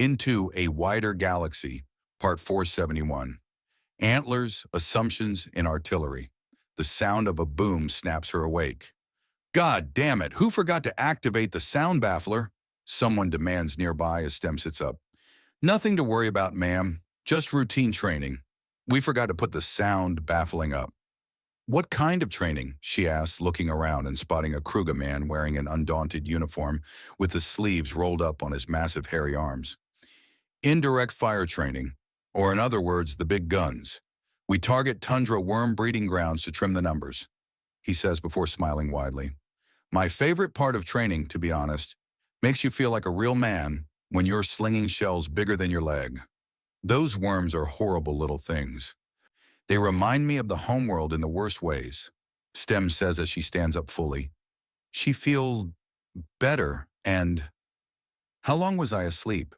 Into a Wider Galaxy, Part 471. Antlers, Assumptions, and Artillery. The sound of a boom snaps her awake. God damn it, who forgot to activate the sound baffler? Someone demands nearby as Stem sits up. Nothing to worry about, ma'am. Just routine training. We forgot to put the sound baffling up. What kind of training? She asks, looking around and spotting a Kruger man wearing an undaunted uniform with the sleeves rolled up on his massive hairy arms. Indirect fire training, or in other words, the big guns. We target tundra worm breeding grounds to trim the numbers, he says before smiling widely. My favorite part of training, to be honest, makes you feel like a real man when you're slinging shells bigger than your leg. Those worms are horrible little things. They remind me of the homeworld in the worst ways, Stem says as she stands up fully. She feels better and... How long was I asleep?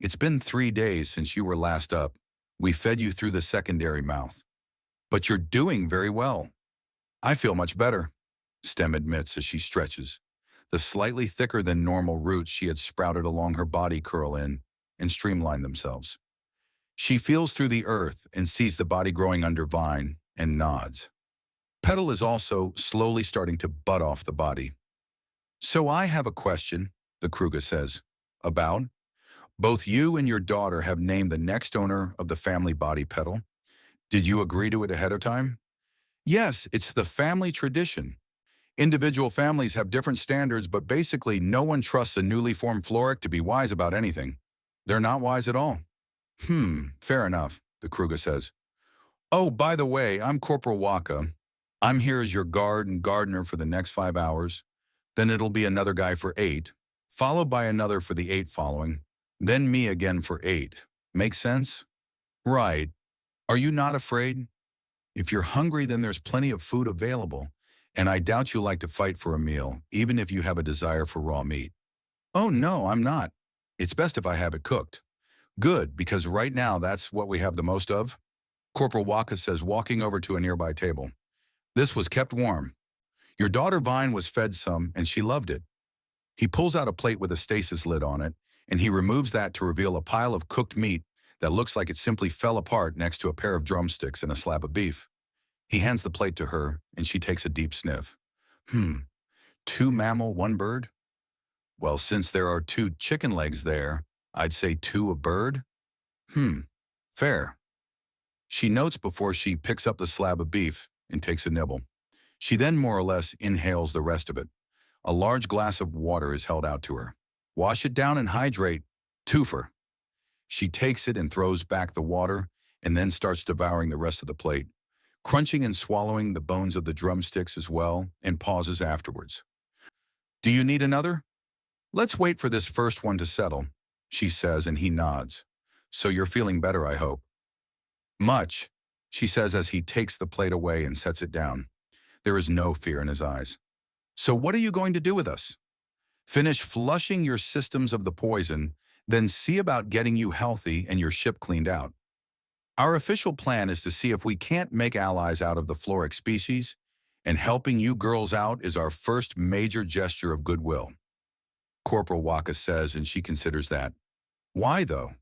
It's been 3 days since you were last up. We fed you through the secondary mouth. But you're doing very well. I feel much better, Stem admits as she stretches. The slightly thicker than normal roots she had sprouted along her body curl in and streamline themselves. She feels through the earth and sees the body growing under vine and nods. Petal is also slowly starting to bud off the body. So I have a question, the Kruger says. About? Both you and your daughter have named the next owner of the family body, Petal. Did you agree to it ahead of time? Yes, it's the family tradition. Individual families have different standards, but basically no one trusts a newly formed Floric to be wise about anything. They're not wise at all. Fair enough, the Kruger says. Oh, by the way, I'm Corporal Waka. I'm here as your guard and gardener for the next 5 hours. Then it'll be another guy for 8, followed by another for the 8 following. Then me again for 8. Make sense? Right. Are you not afraid? If you're hungry, then there's plenty of food available, and I doubt you like to fight for a meal, even if you have a desire for raw meat. Oh no, I'm not. It's best if I have it cooked. Good, because right now that's what we have the most of, Corporal Waka says, walking over to a nearby table. This was kept warm. Your daughter Vine was fed some, and she loved it. He pulls out a plate with a stasis lid on it, and he removes that to reveal a pile of cooked meat that looks like it simply fell apart next to a pair of drumsticks and a slab of beef. He hands the plate to her, and she takes a deep sniff. 2 mammal, 1 bird? Well, since there are 2 chicken legs there, I'd say 2 a bird? Fair. She notes before she picks up the slab of beef and takes a nibble. She then more or less inhales the rest of it. A large glass of water is held out to her. Wash it down and hydrate. Twofer. She takes it and throws back the water and then starts devouring the rest of the plate, crunching and swallowing the bones of the drumsticks as well, and pauses afterwards. Do you need another? Let's wait for this first one to settle, she says, and he nods. So you're feeling better, I hope. Much, she says as he takes the plate away and sets it down. There is no fear in his eyes. So what are you going to do with us? Finish flushing your systems of the poison, then see about getting you healthy and your ship cleaned out. Our official plan is to see if we can't make allies out of the Floric species, and helping you girls out is our first major gesture of goodwill. Corporal Waka says, and she considers that. Why, though?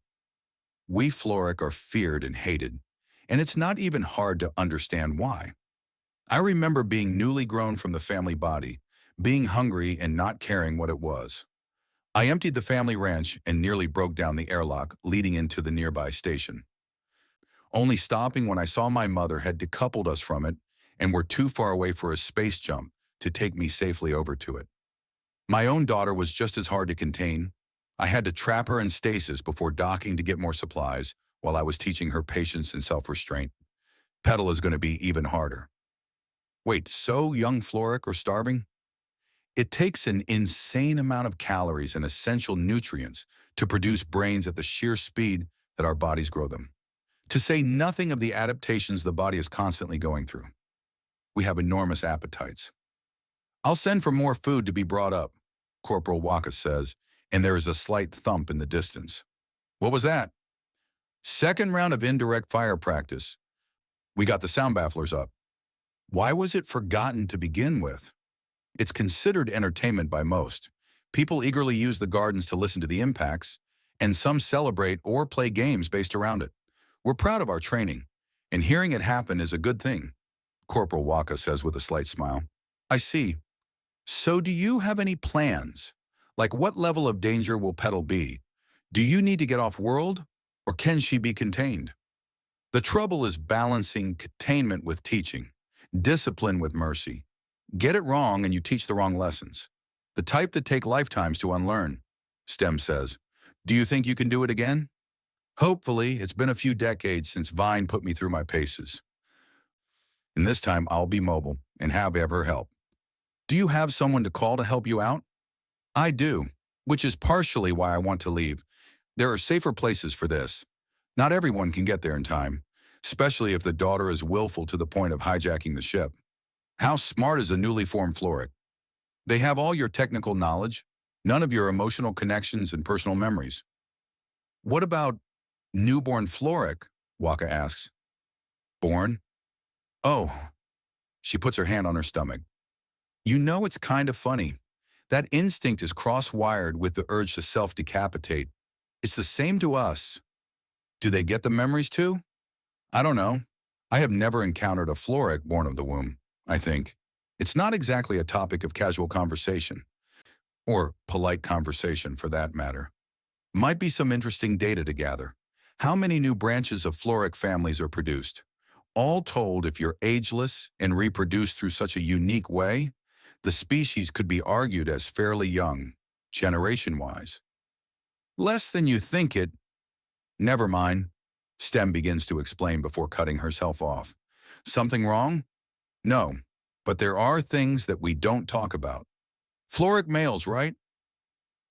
We Floric are feared and hated, and it's not even hard to understand why. I remember being newly grown from the family body, being hungry and not caring what it was. I emptied the family ranch and nearly broke down the airlock leading into the nearby station, only stopping when I saw my mother had decoupled us from it and were too far away for a space jump to take me safely over to it. My own daughter was just as hard to contain. I had to trap her in stasis before docking to get more supplies while I was teaching her patience and self-restraint. Petal is going to be even harder. Wait, so young Floric are starving? It takes an insane amount of calories and essential nutrients to produce brains at the sheer speed that our bodies grow them. To say nothing of the adaptations the body is constantly going through. We have enormous appetites. I'll send for more food to be brought up, Corporal Waka says, and there is a slight thump in the distance. What was that? Second round of indirect fire practice. We got the sound bafflers up. Why was it forgotten to begin with? It's considered entertainment by most. People eagerly use the gardens to listen to the impacts, and some celebrate or play games based around it. We're proud of our training, and hearing it happen is a good thing, Corporal Waka says with a slight smile. I see. So do you have any plans? Like what level of danger will Petal be? Do you need to get off world, or can she be contained? The trouble is balancing containment with teaching, discipline with mercy. Get it wrong and you teach the wrong lessons. The type that take lifetimes to unlearn, Stem says. Do you think you can do it again? Hopefully, it's been a few decades since Vine put me through my paces. And this time I'll be mobile and have ever help. Do you have someone to call to help you out? I do, which is partially why I want to leave. There are safer places for this. Not everyone can get there in time, especially if the daughter is willful to the point of hijacking the ship. How smart is a newly formed Floric? They have all your technical knowledge, none of your emotional connections and personal memories. What about newborn Floric? Waka asks. Born? Oh. She puts her hand on her stomach. You know, it's kind of funny. That instinct is cross-wired with the urge to self-decapitate. It's the same to us. Do they get the memories too? I don't know. I have never encountered a Floric born of the womb, I think. It's not exactly a topic of casual conversation, or polite conversation for that matter. Might be some interesting data to gather. How many new branches of Floric families are produced? All told, if you're ageless and reproduce through such a unique way, the species could be argued as fairly young, generation-wise. Less than you think it. Never mind, Stem begins to explain before cutting herself off. Something wrong? No, but there are things that we don't talk about. Floric males, right?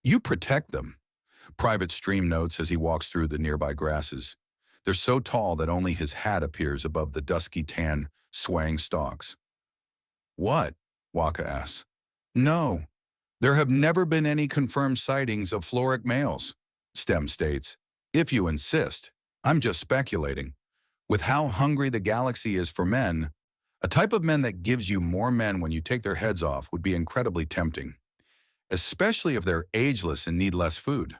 You protect them, Private Stream notes as he walks through the nearby grasses. They're so tall that only his hat appears above the dusky tan, swaying stalks. What? Waka asks. No, there have never been any confirmed sightings of Floric males, Stem states. If you insist, I'm just speculating. With how hungry the galaxy is for men, a type of men that gives you more men when you take their heads off would be incredibly tempting, especially if they're ageless and need less food.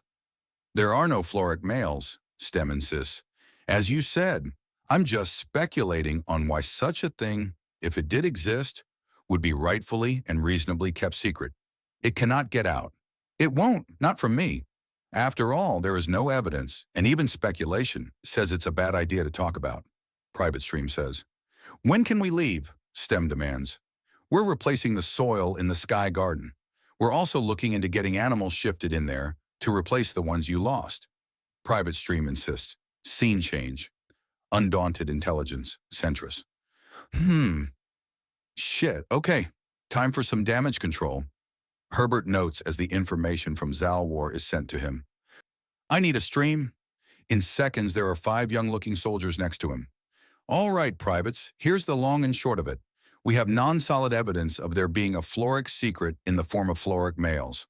There are no Floric males, Stem insists. As you said, I'm just speculating on why such a thing, if it did exist, would be rightfully and reasonably kept secret. It cannot get out. It won't, not from me. After all, there is no evidence, and even speculation says it's a bad idea to talk about, Private Stream says. When can we leave? Stem demands. We're replacing the soil in the Sky Garden. We're also looking into getting animals shifted in there to replace the ones you lost. Private Stream insists. Scene change. Undaunted intelligence. Centrist. Shit, okay. Time for some damage control. Herbert notes as the information from Zalwar is sent to him. I need a stream. In seconds, there are 5 young-looking soldiers next to him. All right, privates, here's the long and short of it. We have non-solid evidence of there being a Floric secret in the form of Floric males.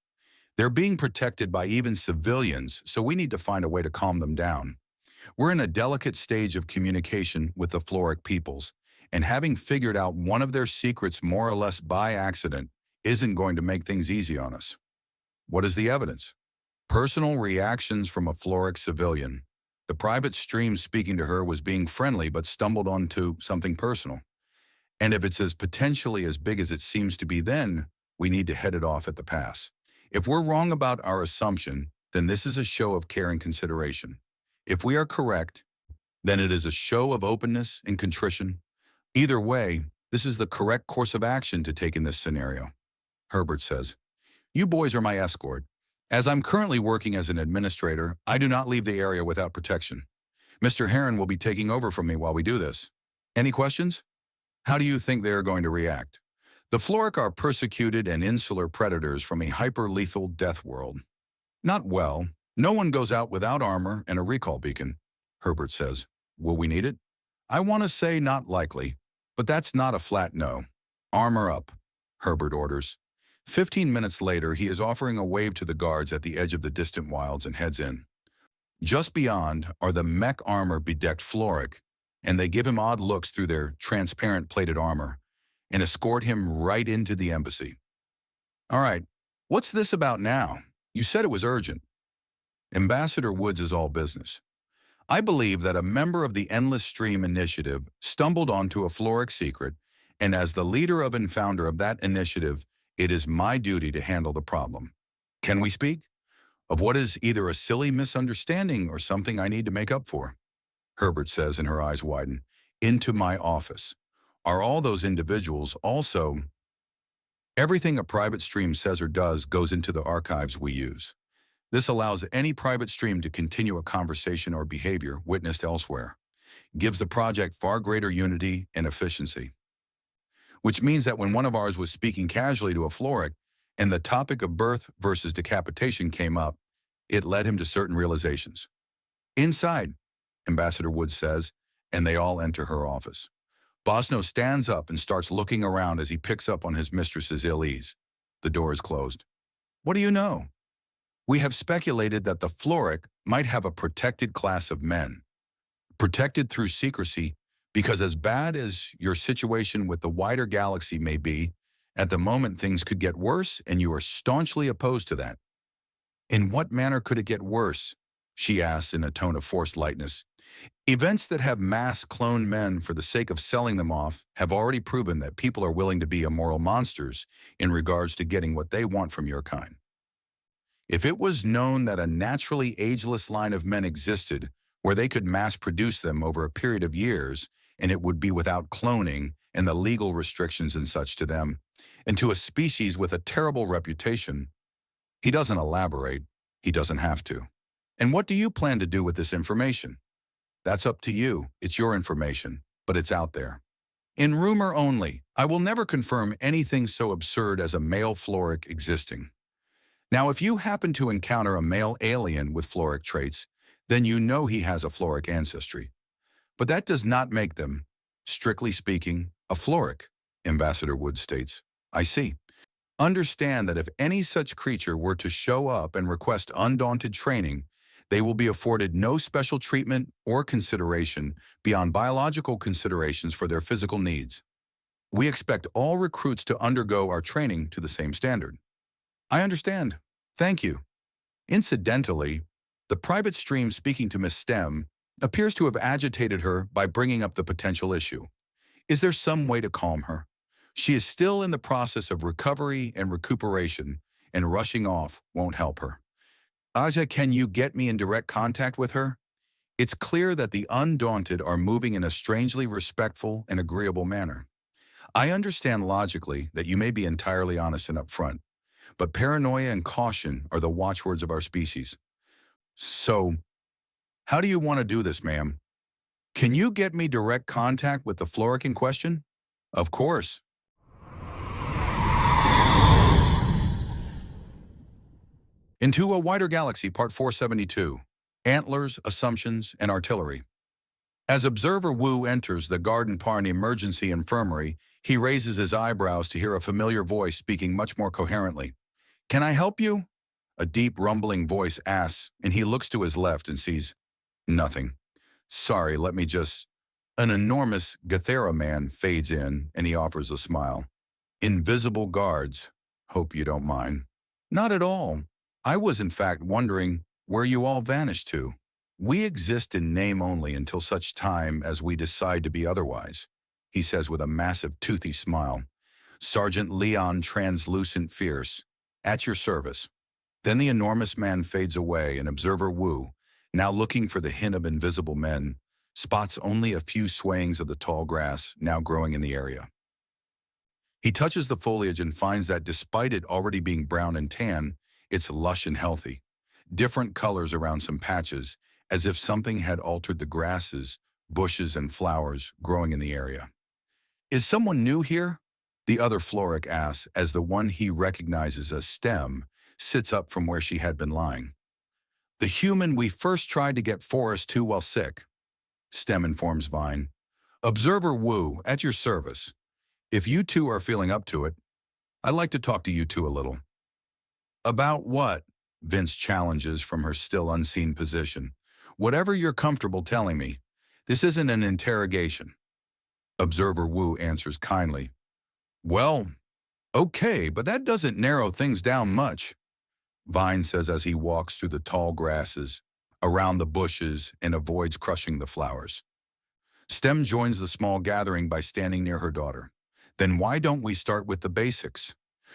They're being protected by even civilians, so we need to find a way to calm them down. We're in a delicate stage of communication with the Floric peoples, and having figured out one of their secrets more or less by accident isn't going to make things easy on us. What is the evidence? Personal reactions from a Floric civilian. The Private Stream speaking to her was being friendly but stumbled onto something personal. And if it's as potentially as big as it seems to be, then we need to head it off at the pass. If we're wrong about our assumption, then this is a show of care and consideration. If we are correct, then it is a show of openness and contrition. Either way, this is the correct course of action to take in this scenario. Herbert says, You boys are my escort. As I'm currently working as an administrator, I do not leave the area without protection. Mr. Heron will be taking over from me while we do this. Any questions? How do you think they are going to react? The Floric are persecuted and insular predators from a hyper-lethal death world. Not well. No one goes out without armor and a recall beacon, Herbert says. Will we need it? I want to say not likely, but that's not a flat no. Armor up, Herbert orders. 15 minutes later, he is offering a wave to the guards at the edge of the distant wilds and heads in. Just beyond are the mech armor-bedecked Floric, and they give him odd looks through their transparent plated armor and escort him right into the embassy. All right, what's this about now? You said it was urgent. Ambassador Woods is all business. I believe that a member of the Endless Stream Initiative stumbled onto a Floric secret, and as the leader of and founder of that initiative, it is my duty to handle the problem. Can we speak? Of what is either a silly misunderstanding or something I need to make up for? Herbert says, and her eyes widen. Into my office. Are all those individuals also? Everything a private stream says or does goes into the archives we use. This allows any private stream to continue a conversation or behavior witnessed elsewhere. Gives the project far greater unity and efficiency. Which means that when one of ours was speaking casually to a Floric, and the topic of birth versus decapitation came up, it led him to certain realizations. Inside, Ambassador Woods says, and they all enter her office. Bosno stands up and starts looking around as he picks up on his mistress's ill ease. The door is closed. What do you know? We have speculated that the Floric might have a protected class of men. Protected through secrecy, because as bad as your situation with the wider galaxy may be, at the moment things could get worse, and you are staunchly opposed to that. In what manner could it get worse? She asks in a tone of forced lightness. Events that have mass cloned men for the sake of selling them off have already proven that people are willing to be immoral monsters in regards to getting what they want from your kind. If it was known that a naturally ageless line of men existed where they could mass produce them over a period of years, and it would be without cloning and the legal restrictions and such to them, and to a species with a terrible reputation, he doesn't elaborate, he doesn't have to. And what do you plan to do with this information? That's up to you. It's your information, but it's out there. In rumor only, I will never confirm anything so absurd as a male Floric existing. Now, if you happen to encounter a male alien with Floric traits, then you know he has a Floric ancestry. But that does not make them, strictly speaking, a Floric, Ambassador Woods states. I see. Understand that if any such creature were to show up and request undaunted training, they will be afforded no special treatment or consideration beyond biological considerations for their physical needs. We expect all recruits to undergo our training to the same standard. I understand. Thank you. Incidentally, the private stream speaking to Miss Stem appears to have agitated her by bringing up the potential issue. Is there some way to calm her? She is still in the process of recovery and recuperation, and rushing off won't help her. Aja, can you get me in direct contact with her? It's clear that the Undaunted are moving in a strangely respectful and agreeable manner. I understand logically that you may be entirely honest and upfront, but paranoia and caution are the watchwords of our species. So, how do you want to do this, ma'am? Can you get me direct contact with the Floric in question? Of course. Into a Wider Galaxy, Part 472, Antlers, Assumptions, and Artillery. As Observer Wu enters the Garden Parn Emergency Infirmary, he raises his eyebrows to hear a familiar voice speaking much more coherently. Can I help you? A deep, rumbling voice asks, and he looks to his left and sees nothing. Sorry, let me just... An enormous Gathera man fades in, and he offers a smile. Invisible guards. Hope you don't mind. Not at all. I was in fact wondering where you all vanished to. We exist in name only until such time as we decide to be otherwise, he says with a massive toothy smile. Sergeant Leon Translucent Fierce, at your service. Then the enormous man fades away, and Observer Wu, now looking for the hint of invisible men, spots only a few swayings of the tall grass now growing in the area. He touches the foliage and finds that despite it already being brown and tan, it's lush and healthy. Different colors around some patches, as if something had altered the grasses, bushes, and flowers growing in the area. Is someone new here? The other Floric asks as the one he recognizes as Stem sits up from where she had been lying. The human we first tried to get Forrest to while sick, Stem informs Vine. Observer Wu, at your service. If you two are feeling up to it, I'd like to talk to you two a little. About what? Vince challenges from her still unseen position. Whatever you're comfortable telling me. This isn't an interrogation. Observer Wu answers kindly. Well, okay, but that doesn't narrow things down much. Vine says as he walks through the tall grasses, around the bushes, and avoids crushing the flowers. Stem joins the small gathering by standing near her daughter. Then why don't we start with the basics?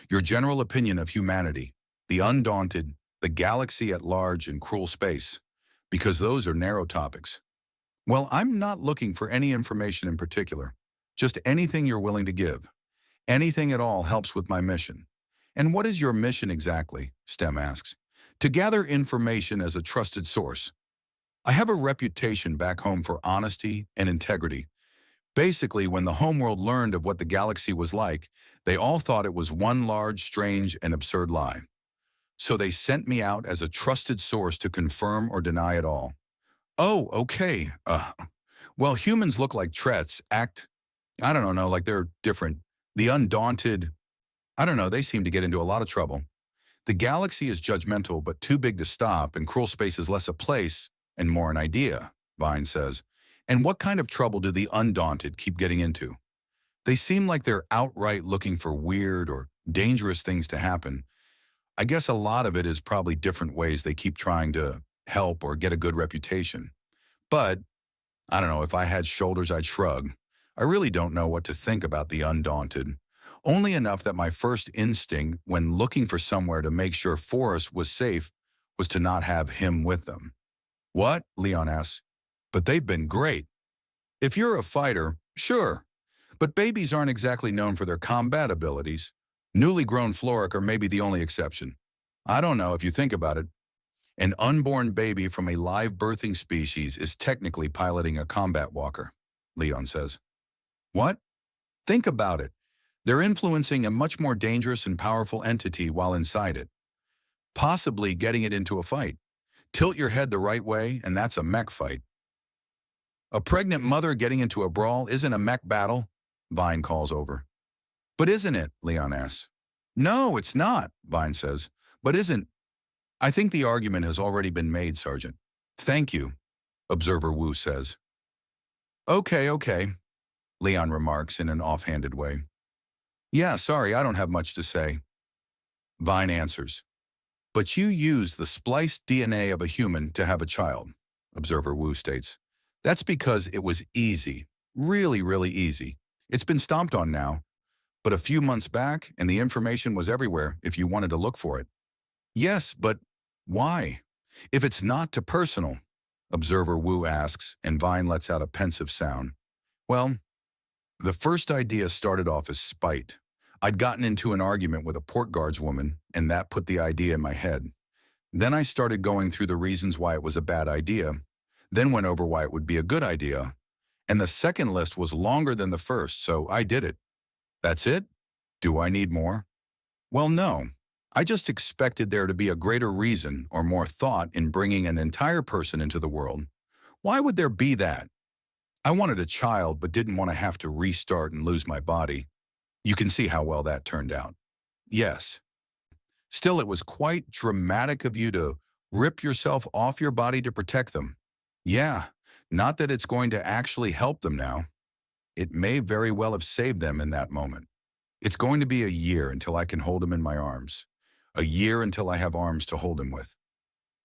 Your general opinion of humanity, the undaunted, the galaxy at large, and cruel space, because those are narrow topics. Well, I'm not looking for any information in particular, just anything you're willing to give. Anything at all helps with my mission. And what is your mission exactly? Stem asks. To gather information as a trusted source. I have a reputation back home for honesty and integrity. Basically, when the homeworld learned of what the galaxy was like, they all thought it was one large, strange, and absurd lie. So they sent me out as a trusted source to confirm or deny it all. Oh, okay. Well, humans look like Trets, act, I don't know, like they're different. The undaunted, I don't know, they seem to get into a lot of trouble. The galaxy is judgmental but too big to stop, and cruel space is less a place and more an idea, Vine says. And what kind of trouble do the undaunted keep getting into? They seem like they're outright looking for weird or dangerous things to happen. I guess a lot of it is probably different ways they keep trying to help or get a good reputation. But, I don't know, if I had shoulders, I'd shrug. I really don't know what to think about the undaunted. Only enough that my first instinct when looking for somewhere to make sure Forrest was safe was to not have him with them. What? Leon asks. But they've been great. If you're a fighter, sure. But babies aren't exactly known for their combat abilities. Newly grown Floric are maybe the only exception. I don't know if you think about it. An unborn baby from a live birthing species is technically piloting a combat walker, Leon says. What? Think about it. They're influencing a much more dangerous and powerful entity while inside it. Possibly getting it into a fight. Tilt your head the right way, and that's a mech fight. A pregnant mother getting into a brawl isn't a mech battle, Vine calls over. But isn't it? Leon asks. No, it's not, Vine says. But isn't? I think the argument has already been made, Sergeant. Thank you, Observer Wu says. Okay, Leon remarks in an offhanded way. Yeah, sorry, I don't have much to say. Vine answers. But you used the spliced DNA of a human to have a child, Observer Wu states. That's because it was easy, really, really easy. It's been stomped on now, but a few months back, and the information was everywhere if you wanted to look for it. Yes, but why? If it's not too personal, Observer Wu asks, and Vine lets out a pensive sound. Well, the first idea started off as spite. I'd gotten into an argument with a port guards woman, and that put the idea in my head. Then I started going through the reasons why it was a bad idea, then went over why it would be a good idea, and the second list was longer than the first, so I did it. That's it? Do I need more? Well, no. I just expected there to be a greater reason or more thought in bringing an entire person into the world. Why would there be that? I wanted a child but didn't want to have to restart and lose my body. You can see how well that turned out. Yes. Still, it was quite dramatic of you to rip yourself off your body to protect them. Yeah, not that it's going to actually help them now. It may very well have saved them in that moment. It's going to be a year until I can hold him in my arms. A year until I have arms to hold him with.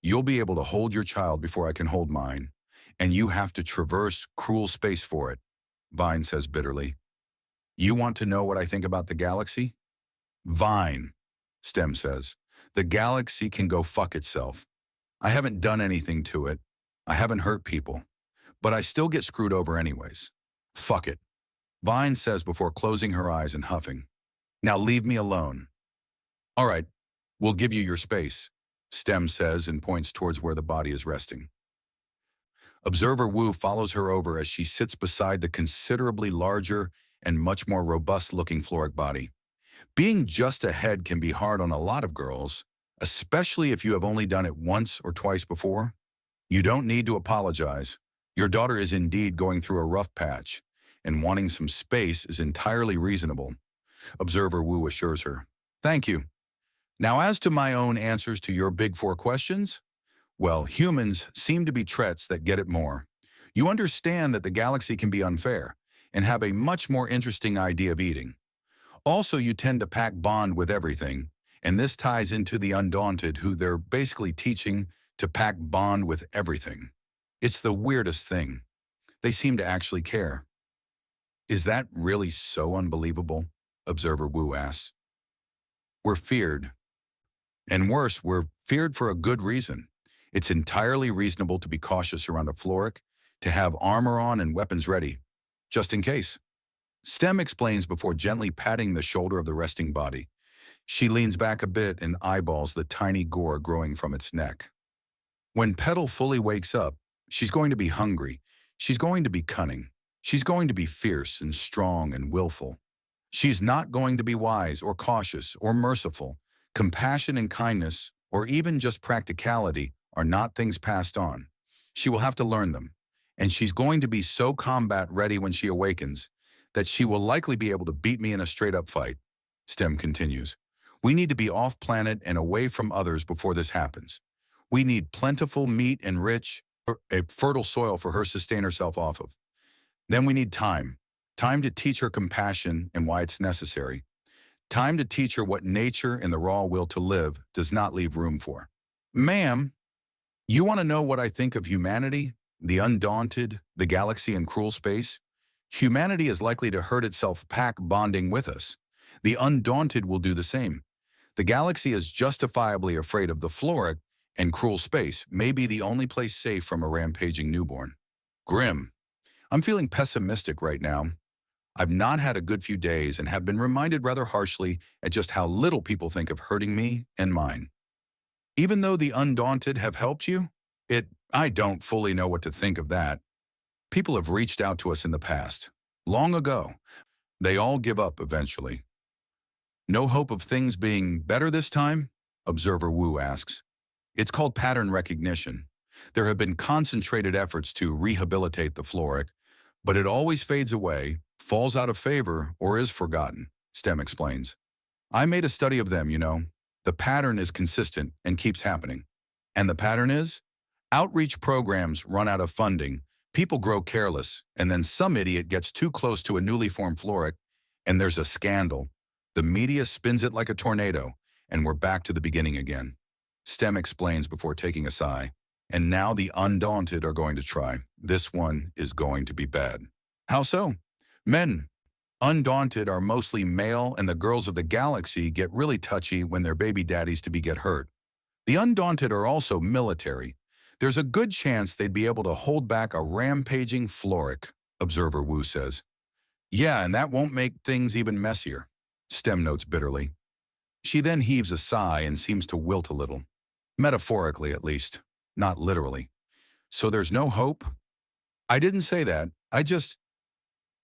You'll be able to hold your child before I can hold mine, and you have to traverse cruel space for it, Vine says bitterly. You want to know what I think about the galaxy? Vine, Stem says. The galaxy can go fuck itself. I haven't done anything to it. I haven't hurt people. But I still get screwed over anyways. Fuck it, Vine says before closing her eyes and huffing. Now leave me alone. All right, we'll give you your space, Stem says and points towards where the body is resting. Observer Wu follows her over as she sits beside the considerably larger and much more robust-looking Floric body. Being just a head can be hard on a lot of girls, especially if you have only done it once or twice before. You don't need to apologize. Your daughter is indeed going through a rough patch, and wanting some space is entirely reasonable, Observer Wu assures her. Thank you. Now, as to my own answers to your big four questions, well, humans seem to be Trets that get it more. You understand that the galaxy can be unfair and have a much more interesting idea of eating. Also, you tend to pack bond with everything, And this ties into the Undaunted, who they're basically teaching to pack bond with everything. It's the weirdest thing. They seem to actually care. Is that really so unbelievable? Observer Wu asks. We're feared. And worse, we're feared for a good reason. It's entirely reasonable to be cautious around a Floric, to have armor on and weapons ready, just in case. Stem explains before gently patting the shoulder of the resting body. She leans back a bit and eyeballs the tiny gore growing from its neck. When Petal fully wakes up, she's going to be hungry. She's going to be cunning. She's going to be fierce and strong and willful. She's not going to be wise or cautious or merciful. Compassion and kindness, or even just practicality, are not things passed on. She will have to learn them. And she's going to be so combat-ready when she awakens that she will likely be able to beat me in a straight-up fight. Stem continues. We need to be off-planet and away from others before this happens. We need plentiful meat and rich, a fertile soil for her to sustain herself off of. Then we need time. Time to teach her compassion and why it's necessary. Time to teach her what nature and the raw will to live does not leave room for. Ma'am, you want to know what I think of humanity, the undaunted, the galaxy and cruel space? Humanity is likely to hurt itself pack bonding with us. The undaunted will do the same. The galaxy is justifiably afraid of the Floric, and cruel space may be the only place safe from a rampaging newborn. Grim. I'm feeling pessimistic right now. I've not had a good few days and have been reminded rather harshly at just how little people think of hurting me and mine. Even though the undaunted have helped you, I don't fully know what to think of that. People have reached out to us in the past, long ago. They all give up eventually. No hope of things being better this time? Observer Wu asks. It's called pattern recognition. There have been concentrated efforts to rehabilitate the Floric, but it always fades away, falls out of favor, or is forgotten, Stem explains. I made a study of them, you know. The pattern is consistent and keeps happening. And the pattern is? Outreach programs run out of funding, people grow careless, and then some idiot gets too close to a newly formed Floric, and there's a scandal. The media spins it like a tornado, and we're back to the beginning again. Stem explains before taking a sigh. And now the undaunted are going to try. This one is going to be bad. How so? Men. Undaunted are mostly male, and the girls of the galaxy get really touchy when their baby daddies to be get hurt. The undaunted are also military. There's a good chance they'd be able to hold back a rampaging Floric, Observer Wu says. Yeah, and that won't make things even messier, Stem notes bitterly. She then heaves a sigh and seems to wilt a little. Metaphorically, at least. Not literally. So there's no hope? I didn't say that.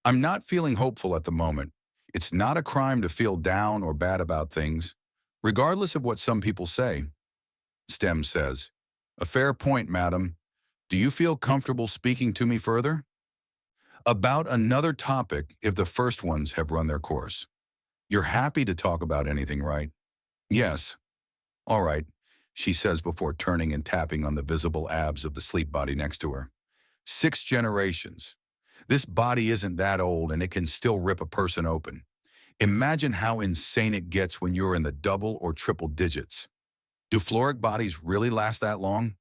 I'm not feeling hopeful at the moment. It's not a crime to feel down or bad about things, regardless of what some people say. Stem says, a fair point, madam. Do you feel comfortable speaking to me further? About another topic if the first ones have run their course. You're happy to talk about anything, right? Yes. All right, she says before turning and tapping on the visible abs of the sleep body next to her. 6 generations. This body isn't that old and it can still rip a person open. Imagine how insane it gets when you're in the double or triple digits. Do Floric bodies really last that long?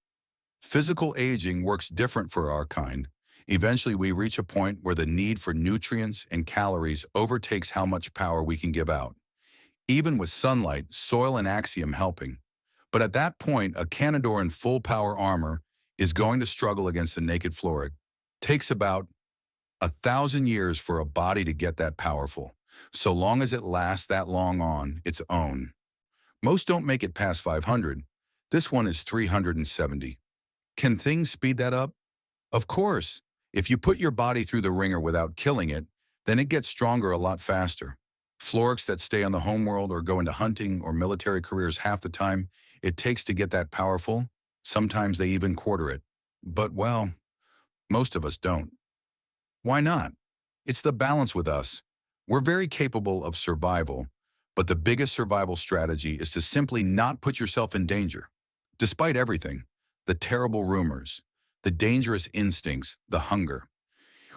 Physical aging works different for our kind. Eventually we reach a point where the need for nutrients and calories overtakes how much power we can give out. Even with sunlight, soil and axiom helping. But at that point, a Canador in full power armor is going to struggle against a naked Floric. Takes about 1,000 years for a body to get that powerful, so long as it lasts that long on its own. Most don't make it past 500. This one is 370. Can things speed that up? Of course. If you put your body through the ringer without killing it, then it gets stronger a lot faster. Florics that stay on the homeworld or go into hunting or military careers half the time it takes to get that powerful, sometimes they even quarter it. But, well, most of us don't. Why not? It's the balance with us. We're very capable of survival, but the biggest survival strategy is to simply not put yourself in danger. Despite everything, the terrible rumors, the dangerous instincts, the hunger.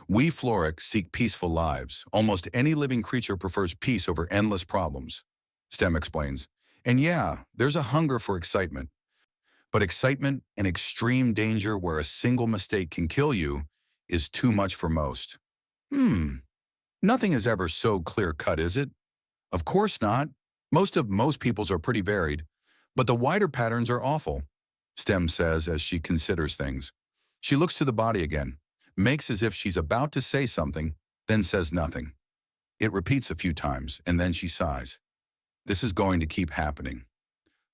We Floric seek peaceful lives. Almost any living creature prefers peace over endless problems, Stem explains. And yeah, there's a hunger for excitement. But excitement and extreme danger where a single mistake can kill you is too much for most. Hmm, nothing is ever so clear-cut, is it? Of course not. Most people's are pretty varied, but the wider patterns are awful, Stem says as she considers things. She looks to the body again, makes as if she's about to say something, then says nothing. It repeats a few times, and then she sighs. This is going to keep happening.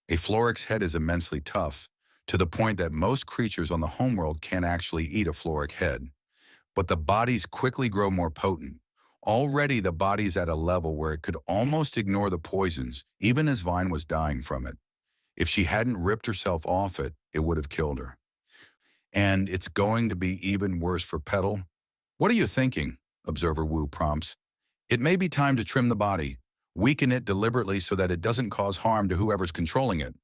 A Floric's head is immensely tough, to the point that most creatures on the homeworld can't actually eat a Floric head. But the bodies quickly grow more potent. Already the body's at a level where it could almost ignore the poisons, even as Vine was dying from it. If she hadn't ripped herself off it, it would have killed her. And it's going to be even worse for Petal. What are you thinking? Observer Wu prompts. It may be time to trim the body, weaken it deliberately so that it doesn't cause harm to whoever's controlling it,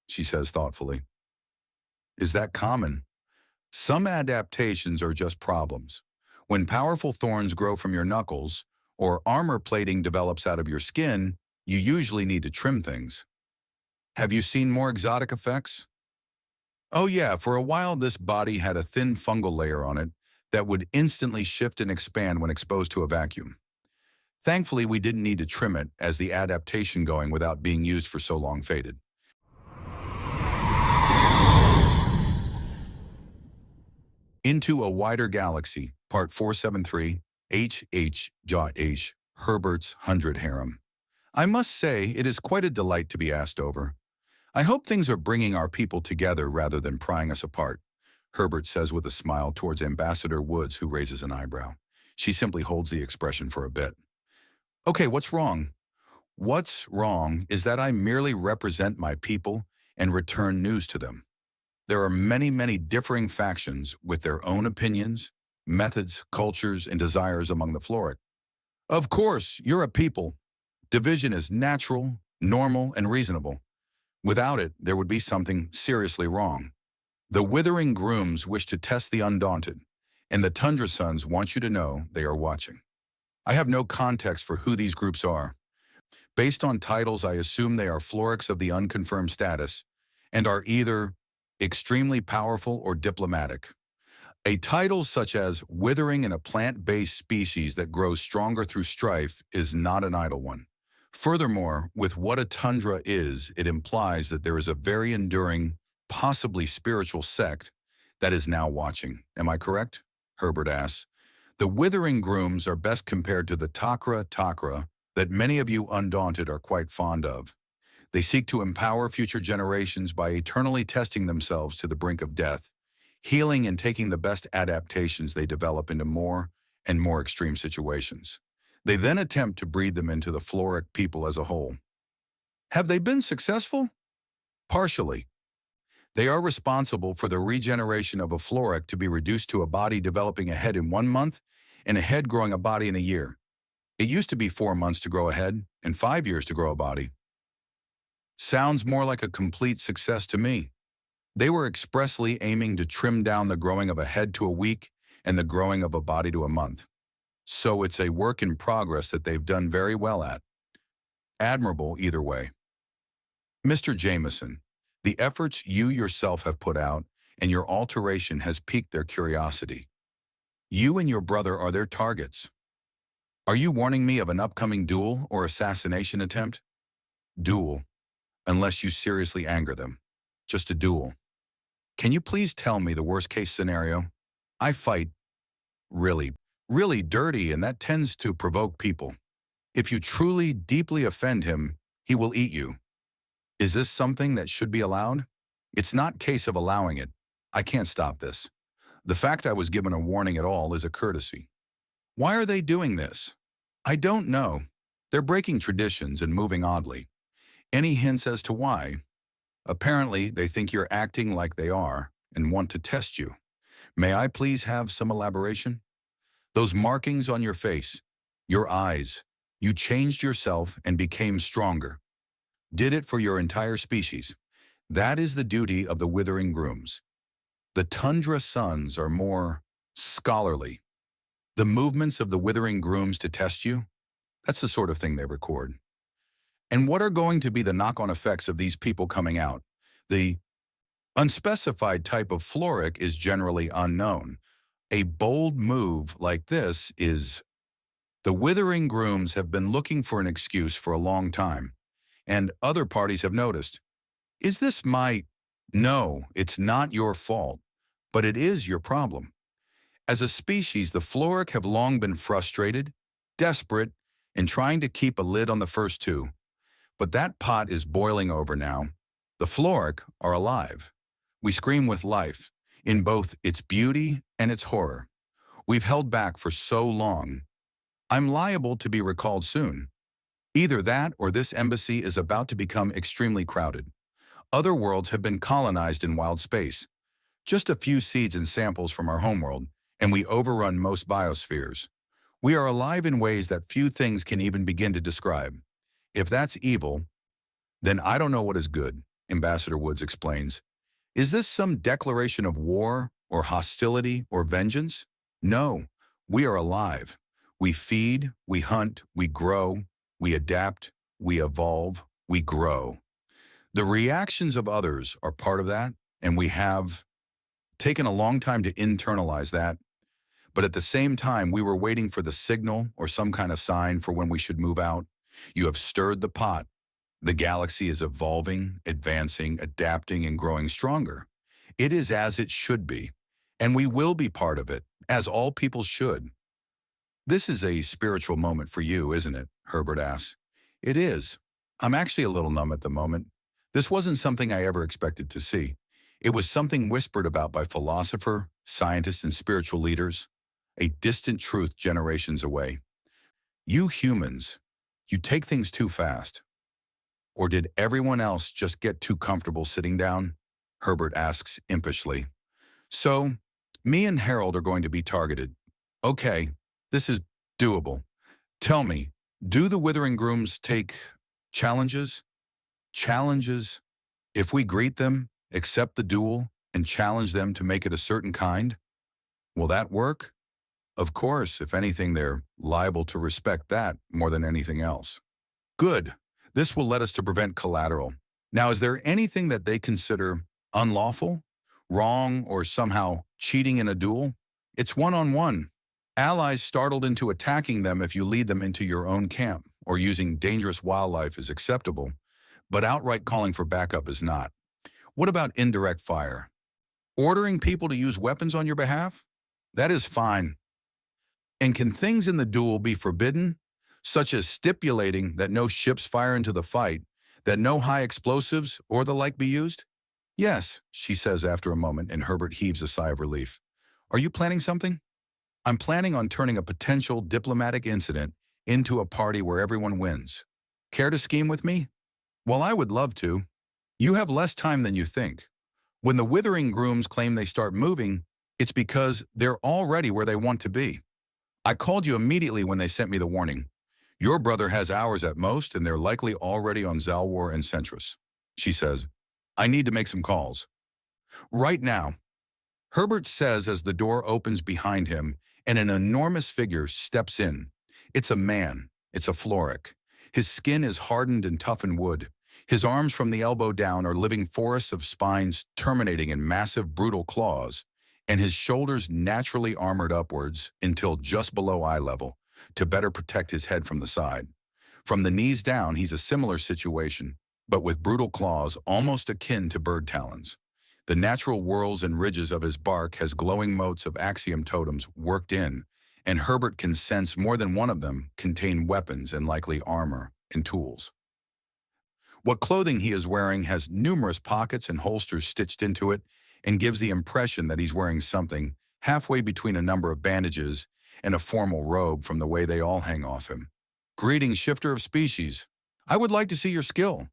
she says thoughtfully. Is that common? Some adaptations are just problems. When powerful thorns grow from your knuckles, or armor plating develops out of your skin, you usually need to trim things. Have you seen more exotic effects? Oh yeah, for a while this body had a thin fungal layer on it that would instantly shift and expand when exposed to a vacuum. Thankfully, we didn't need to trim it as the adaptation going without being used for so long faded. Into a Wider Galaxy, Part 473, HFY, Herbert's 100 Harem. I must say, it is quite a delight to be asked over. I hope things are bringing our people together rather than prying us apart, Herbert says with a smile towards Ambassador Woods, who raises an eyebrow. She simply holds the expression for a bit. Okay, what's wrong? What's wrong is that I merely represent my people and return news to them. There are many differing factions with their own opinions, methods, cultures, and desires among the Floric. Of course, you're a people. Division is natural, normal, and reasonable. Without it, there would be something seriously wrong. The Withering Grooms wish to test the undaunted, and the Tundra Sons want you to know they are watching. I have no context for who these groups are. Based on titles, I assume they are Florics of the unconfirmed status and are either extremely powerful or diplomatic. A title such as Withering in a plant-based species that grows stronger through strife is not an idle one. Furthermore, with what a tundra is, it implies that there is a very enduring, possibly spiritual sect that is now watching. Am I correct? Herbert asks. The Withering Grooms are best compared to the Takra that many of you undaunted are quite fond of. They seek to empower future generations by eternally testing themselves to the brink of death, healing and taking the best adaptations they develop into more and more extreme situations. They then attempt to breed them into the Floric people as a whole. Have they been successful? Partially. They are responsible for the regeneration of a Floric to be reduced to a body developing a head in 1 month and a head growing a body in a year. It used to be 4 months to grow a head and 5 years to grow a body. Sounds more like a complete success to me. They were expressly aiming to trim down the growing of a head to a week and the growing of a body to a month. So it's a work in progress that they've done very well at. Admirable either way. Mr. Jameson, the efforts you yourself have put out and your alteration has piqued their curiosity. You and your brother are their targets. Are you warning me of an upcoming duel or assassination attempt? Duel, unless you seriously anger them. Just a duel. Can you please tell me the worst-case scenario? I fight really dirty, and that tends to provoke people. If you truly, deeply offend him, he will eat you. Is this something that should be allowed? It's not a case of allowing it. I can't stop this. The fact I was given a warning at all is a courtesy. Why are they doing this? I don't know. They're breaking traditions and moving oddly. Any hints as to why? Apparently, they think you're acting like they are and want to test you. May I please have some elaboration? Those markings on your face, your eyes, you changed yourself and became stronger. Did it for your entire species. That is the duty of the Withering Grooms. The Tundra Sons are more scholarly. The movements of the Withering Grooms to test you, that's the sort of thing they record. And what are going to be the knock-on effects of these people coming out? The unspecified type of floric is generally unknown. A bold move like this is the withering grooms have been looking for an excuse for a long time, and other parties have noticed. Is this my... No, it's not your fault, but it is your problem. As a species, the floric have long been frustrated, desperate, and trying to keep a lid on the first two. But that pot is boiling over now. The floric are alive. We scream with life, in both its beauty and its horror. We've held back for so long. I'm liable to be recalled soon. Either that or this embassy is about to become extremely crowded. Other worlds have been colonized in wild space. Just a few seeds and samples from our homeworld, and we overrun most biospheres. We are alive in ways that few things can even begin to describe. If that's evil, then I don't know what is good, Ambassador Woods explains. Is this some declaration of war or hostility or vengeance? No, we are alive. We feed, we hunt, we grow, we adapt, we evolve, we grow. The reactions of others are part of that, and we have taken a long time to internalize that. But at the same time, we were waiting for the signal or some kind of sign for when we should move out. You have stirred the pot. The galaxy is evolving, advancing, adapting, and growing stronger. It is as it should be, and we will be part of it, as all people should. This is a spiritual moment for you, isn't it? Herbert asks. It is. I'm actually a little numb at the moment. This wasn't something I ever expected to see. It was something whispered about by philosopher, scientists, and spiritual leaders, a distant truth generations away. You humans, you take things too fast. Or did everyone else just get too comfortable sitting down? Herbert asks impishly. So, me and Harold are going to be targeted. Okay, this is doable. Tell me, do the Withering Grooms take challenges? Challenges? If we greet them, accept the duel, and challenge them to make it a certain kind? Will that work? Of course, if anything, they're liable to respect that more than anything else. Good. This will let us to prevent collateral. Now, is there anything that they consider unlawful, wrong, or somehow cheating in a duel? It's one-on-one. Allies startled into attacking them if you lead them into your own camp, or using dangerous wildlife is acceptable, but outright calling for backup is not. What about indirect fire? Ordering people to use weapons on your behalf? That is fine. And can things in the duel be forbidden, such as stipulating that no ships fire into the fight, that no high explosives or the like be used? Yes, she says after a moment, and Herbert heaves a sigh of relief. Are you planning something? I'm planning on turning a potential diplomatic incident into a party where everyone wins. Care to scheme with me? Well, I would love to. You have less time than you think. When the Withering Grooms claim they start moving, it's because they're already where they want to be. I called you immediately when they sent me the warning. Your brother has hours at most, and they're likely already on Zalwar and Centris. She says, I need to make some calls. Right now. Herbert says as the door opens behind him, and an enormous figure steps in. It's a man. It's a floric. His skin is hardened and toughened wood. His arms from the elbow down are living forests of spines terminating in massive, brutal claws, and his shoulders naturally armored upwards until just below eye level to better protect his head from the side. From the knees down, he's a similar situation, but with brutal claws almost akin to bird talons. The natural whorls and ridges of his bark has glowing motes of axiom totems worked in, and Herbert can sense more than one of them contain weapons and likely armor and tools. What clothing he is wearing has numerous pockets and holsters stitched into it and gives the impression that he's wearing something halfway between a number of bandages and a formal robe from the way they all hang off him. Greetings, shifter of species. I would like to see your skill.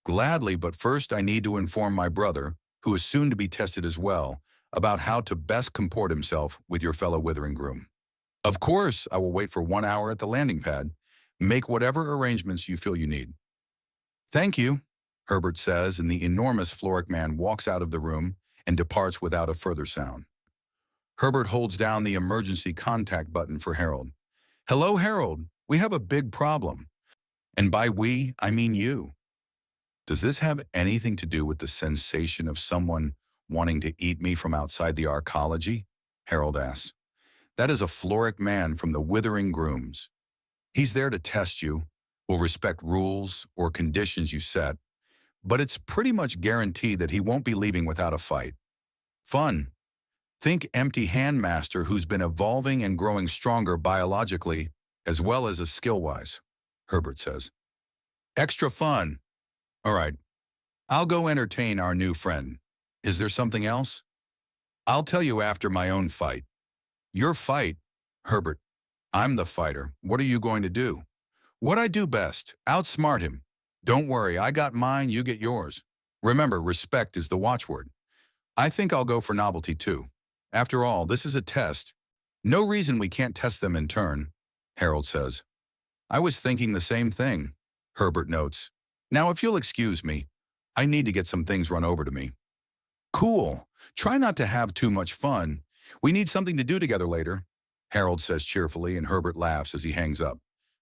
Gladly, but first I need to inform my brother, who is soon to be tested as well, about how to best comport himself with your fellow Withering Groom. Of course, I will wait for 1 hour at the landing pad. Make whatever arrangements you feel you need. Thank you, Herbert says, and the enormous floric man walks out of the room and departs without a further sound. Herbert holds down the emergency contact button for Harold. Hello, Harold. We have a big problem. And by we, I mean you. Does this have anything to do with the sensation of someone wanting to eat me from outside the arcology? Harold asks. That is a Floric man from the Withering Grooms. He's there to test you, will respect rules or conditions you set, but it's pretty much guaranteed that he won't be leaving without a fight. Fun. Think empty hand master who's been evolving and growing stronger biologically as well as skill-wise, Herbert says. Extra fun. All right, I'll go entertain our new friend. Is there something else? I'll tell you after my own fight. Your fight? Herbert. I'm the fighter. What are you going to do? What I do best. Outsmart him. Don't worry, I got mine, you get yours. Remember, respect is the watchword. I think I'll go for novelty too. After all, this is a test. No reason we can't test them in turn, Harold says. I was thinking the same thing, Herbert notes. Now, if you'll excuse me, I need to get some things run over to me. Cool. Try not to have too much fun. We need something to do together later, Harold says cheerfully, and Herbert laughs as he hangs up.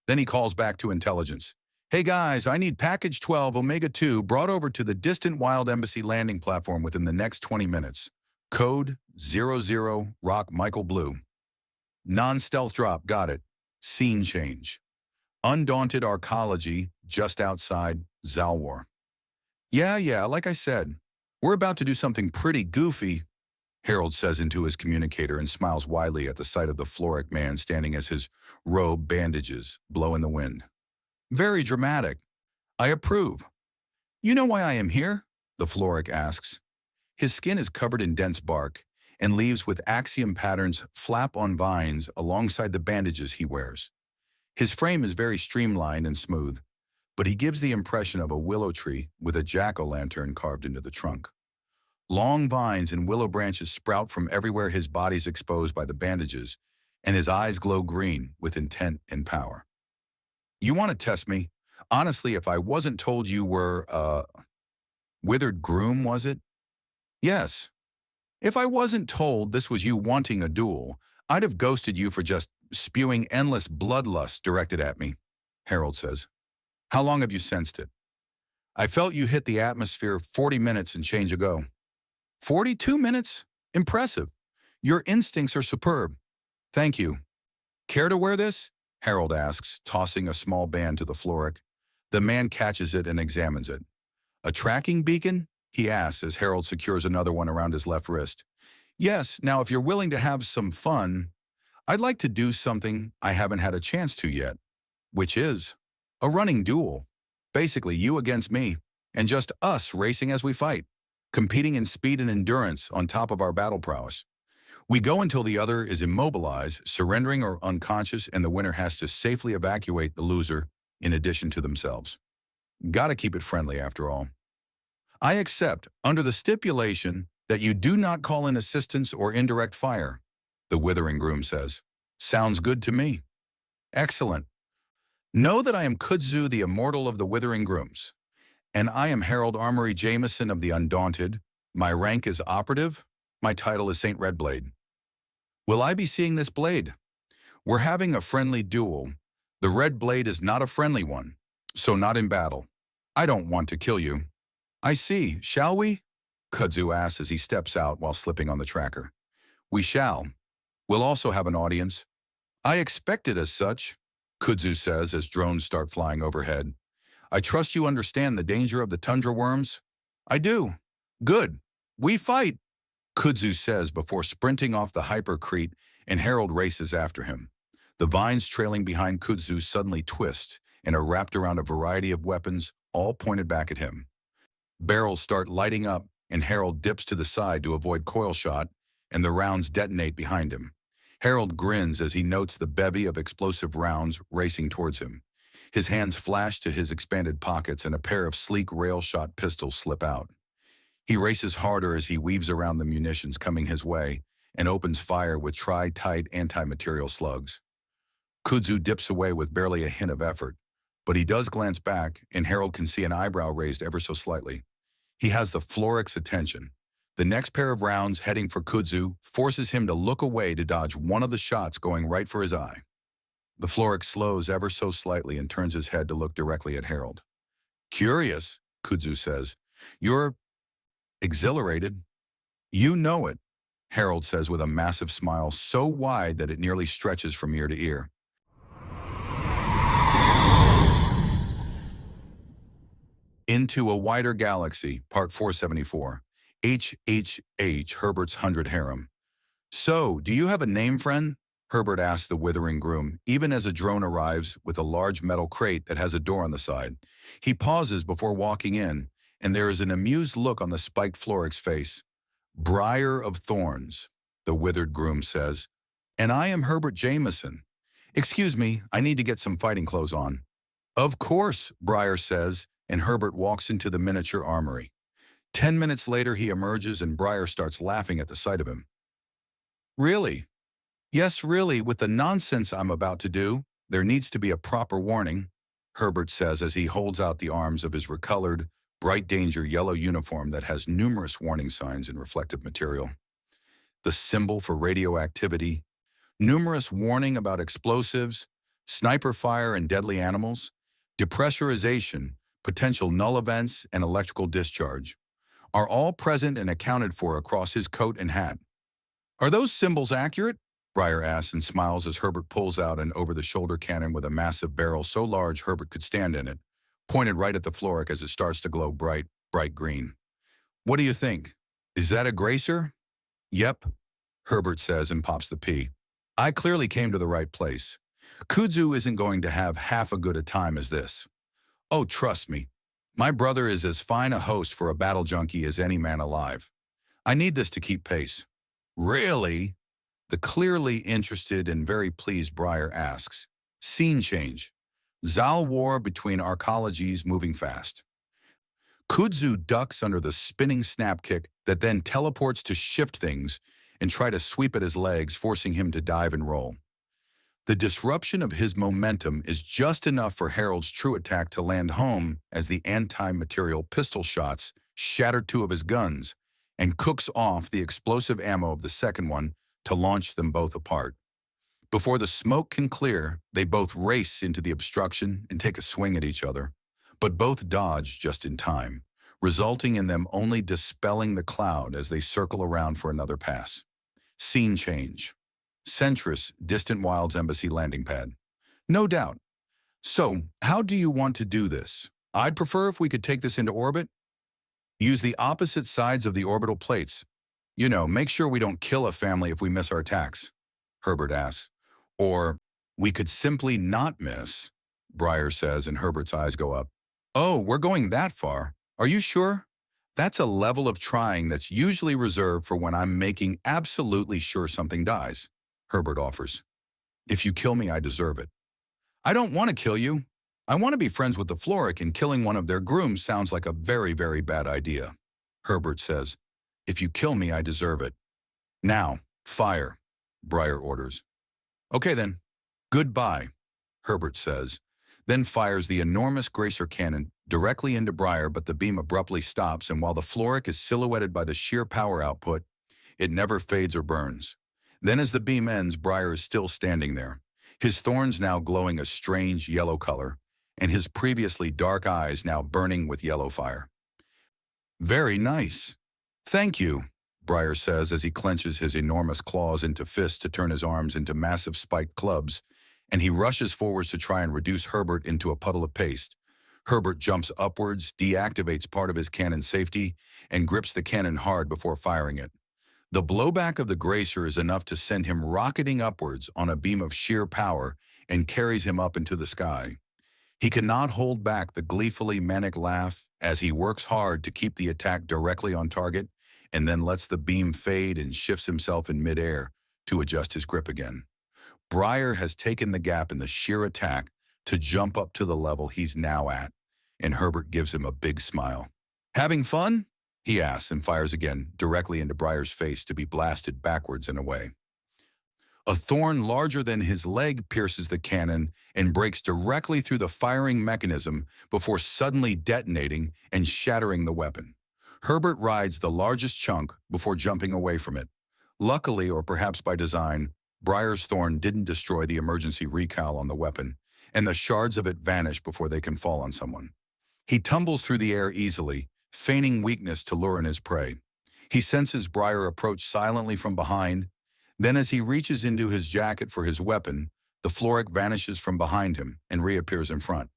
Then he calls back to intelligence. Hey guys, I need package 12 Omega-2 brought over to the distant Wild Embassy landing platform within the next 20 minutes. Code 00 Rock Michael Blue. Non-stealth drop, got it. Scene change. Undaunted arcology just outside Zalwar. Yeah, like I said, we're about to do something pretty goofy, Harold says into his communicator and smiles widely at the sight of the Floric man standing as his robe bandages blow in the wind. Very dramatic. I approve. You know why I am here? The Floric asks. His skin is covered in dense bark, and leaves with axiom patterns flap on vines alongside the bandages he wears. His frame is very streamlined and smooth, but he gives the impression of a willow tree with a jack-o'-lantern carved into the trunk. Long vines and willow branches sprout from everywhere his body's exposed by the bandages, and his eyes glow green with intent and power. You want to test me? Honestly, if I wasn't told you were, withered groom, was it? Yes. If I wasn't told this was you wanting a duel, I'd have ghosted you for just spewing endless bloodlust directed at me, Harold says. How long have you sensed it? I felt you hit the atmosphere 40 minutes and change ago. 42 minutes? Impressive. Your instincts are superb. Thank you. Care to wear this? Harold asks, tossing a small band to the Floric. The man catches it and examines it. A tracking beacon? He asks as Harold secures another one around his left wrist. Yes, now if you're willing to have some fun, I'd like to do something I haven't had a chance to yet, which is a running duel. Basically, you against me, and just us racing as we fight, competing in speed and endurance on top of our battle prowess. We go until the other is immobilized, surrendering or unconscious, and the winner has to safely evacuate the loser in addition to themselves. Gotta keep it friendly after all. I accept, under the stipulation that you do not call in assistance or indirect fire, the Withering Groom says. Sounds good to me. Excellent. Know that I am Kudzu, the immortal of the Withering Grooms, and I am Harold Armory Jameson of the Undaunted. My rank is operative. My title is Saint Redblade. Will I be seeing this blade? We're having a friendly duel. The red blade is not a friendly one, so not in battle. I don't want to kill you. I see. Shall we? Kudzu asks as he steps out while slipping on the tracker. We shall. We'll also have an audience. I expect it as such, Kudzu says as drones start flying overhead. I trust you understand the danger of the tundra worms? I do. Good. We fight, Kudzu says before sprinting off the hypercrete, and Harold races after him. The vines trailing behind Kudzu suddenly twist and are wrapped around a variety of weapons, all pointed back at him. Barrels start lighting up, and Harold dips to the side to avoid coil shot, and the rounds detonate behind him. Harold grins as he notes the bevy of explosive rounds racing towards him. His hands flash to his expanded pockets, and a pair of sleek rail-shot pistols slip out. He races harder as he weaves around the munitions coming his way and opens fire with tri-tight anti-material slugs. Kudzu dips away with barely a hint of effort, but he does glance back, and Harold can see an eyebrow raised ever so slightly. He has the Floric's attention. The next pair of rounds heading for Kudzu forces him to look away to dodge one of the shots going right for his eye. The Florix slows ever so slightly and turns his head to look directly at Harold. Curious, Kudzu says. You're exhilarated. You know it, Harold says with a massive smile so wide that it nearly stretches from ear to ear. Into a Wider Galaxy, Part 474. HHH, Herbert's 100 Harem. So, do you have a name, friend? Herbert asks the withering groom, even as a drone arrives with a large metal crate that has a door on the side. He pauses before walking in, and there is an amused look on the spiked Florix face. Briar of Thorns, the withered groom says. And I am Herbert Jameson. Excuse me, I need to get some fighting clothes on. Of course, Briar says, and Herbert walks into the miniature armory. 10 minutes later, he emerges and Briar starts laughing at the sight of him. Really? Yes, really, with the nonsense I'm about to do, there needs to be a proper warning, Herbert says as he holds out the arms of his recolored, bright danger yellow uniform that has numerous warning signs in reflective material. The symbol for radioactivity, numerous warning about explosives, sniper fire and deadly animals, depressurization, potential null events, and electrical discharge, are all present and accounted for across his coat and hat. Are those symbols accurate? Briar asks and smiles as Herbert pulls out an over-the-shoulder cannon with a massive barrel so large Herbert could stand in it, pointed right at the Florix as it starts to glow bright green. What do you think? Is that a gracer? Yep, Herbert says and pops the P. I clearly came to the right place. Kudzu isn't going to have half a good a time as this. Oh, trust me. My brother is as fine a host for a battle junkie as any man alive. I need this to keep pace. Really? The clearly interested and very pleased Briar asks. Scene change. Zal war between arcologies moving fast. Kudzu ducks under the spinning snap kick that then teleports to shift things and try to sweep at his legs, forcing him to dive and roll. The disruption of his momentum is just enough for Harold's true attack to land home as the anti-material pistol shots shatter two of his guns and cooks off the explosive ammo of the second one to launch them both apart. Before the smoke can clear, they both race into the obstruction and take a swing at each other, but both dodge just in time, resulting in them only dispelling the cloud as they circle around for another pass. Scene change. Centris, Distant Wilds Embassy landing pad. No doubt. So, how do you want to do this? I'd prefer if we could take this into orbit. Use the opposite sides of the orbital plates. You know, make sure we don't kill a family if we miss our attacks, Herbert asks. Or, we could simply not miss, Briar says, and Herbert's eyes go up. Oh, we're going that far. Are you sure? That's a level of trying that's usually reserved for when I'm making absolutely sure something dies, Herbert offers. If you kill me, I deserve it. I don't want to kill you. I want to be friends with the Florix, and killing one of their grooms sounds like a very, very bad idea, Herbert says. If you kill me, I deserve it. Now, fire, Briar orders. Okay then. Goodbye, Herbert says, then fires the enormous Gracer cannon directly into Briar, but the beam abruptly stops, and while the Florix is silhouetted by the sheer power output, it never fades or burns. Then as the beam ends, Briar is still standing there, his thorns now glowing a strange yellow color, and his previously dark eyes now burning with yellow fire. Very nice. Thank you, Briar says as he clenches his enormous claws into fists to turn his arms into massive spiked clubs, and he rushes forwards to try and reduce Herbert into a puddle of paste. Herbert jumps upwards, deactivates part of his cannon's safety, and grips the cannon hard before firing it. The blowback of the Gracer is enough to send him rocketing upwards on a beam of sheer power and carries him up into the sky. He cannot hold back the gleefully manic laugh as he works hard to keep the attack directly on target and then lets the beam fade and shifts himself in midair to adjust his grip again. Briar has taken the gap in the sheer attack to jump up to the level he's now at, and Herbert gives him a big smile. Having fun? He asks and fires again, directly into Briar's face to be blasted backwards and away. A thorn larger than his leg pierces the cannon and breaks directly through the firing mechanism before suddenly detonating and shattering the weapon. Herbert rides the largest chunk before jumping away from it. Luckily, or perhaps by design, Briar's thorn didn't destroy the emergency recal on the weapon, and the shards of it vanish before they can fall on someone. He tumbles through the air easily, feigning weakness to lure in his prey. He senses Briar approach silently from behind. Then as he reaches into his jacket for his weapon, the Floric vanishes from behind him and reappears in front.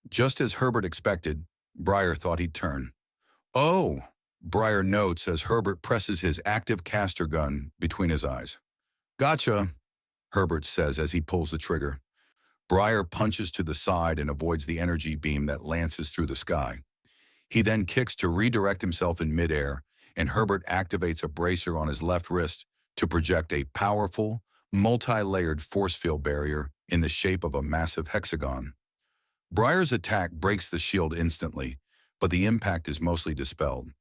Just as Herbert expected, Briar thought he'd turn. "Oh," Briar notes as Herbert presses his active caster gun between his eyes. "Gotcha," Herbert says as he pulls the trigger. Briar punches to the side and avoids the energy beam that lances through the sky. He then kicks to redirect himself in midair, and Herbert activates a bracer on his left wrist to project a powerful, multi-layered force field barrier in the shape of a massive hexagon. Briar's attack breaks the shield instantly, but the impact is mostly dispelled.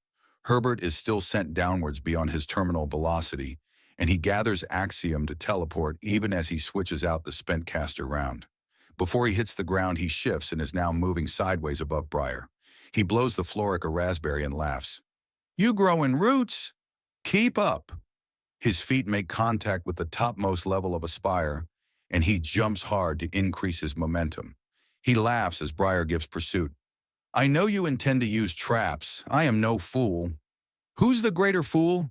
Herbert is still sent downwards beyond his terminal velocity, and he gathers Axiom to teleport even as he switches out the spent caster round. Before he hits the ground, he shifts and is now moving sideways above Briar. He blows the Floric a raspberry and laughs. "You growing roots? Keep up." His feet make contact with the topmost level of a spire, and he jumps hard to increase his momentum. He laughs as Briar gives pursuit. "I know you intend to use traps. I am no fool." "Who's the greater fool?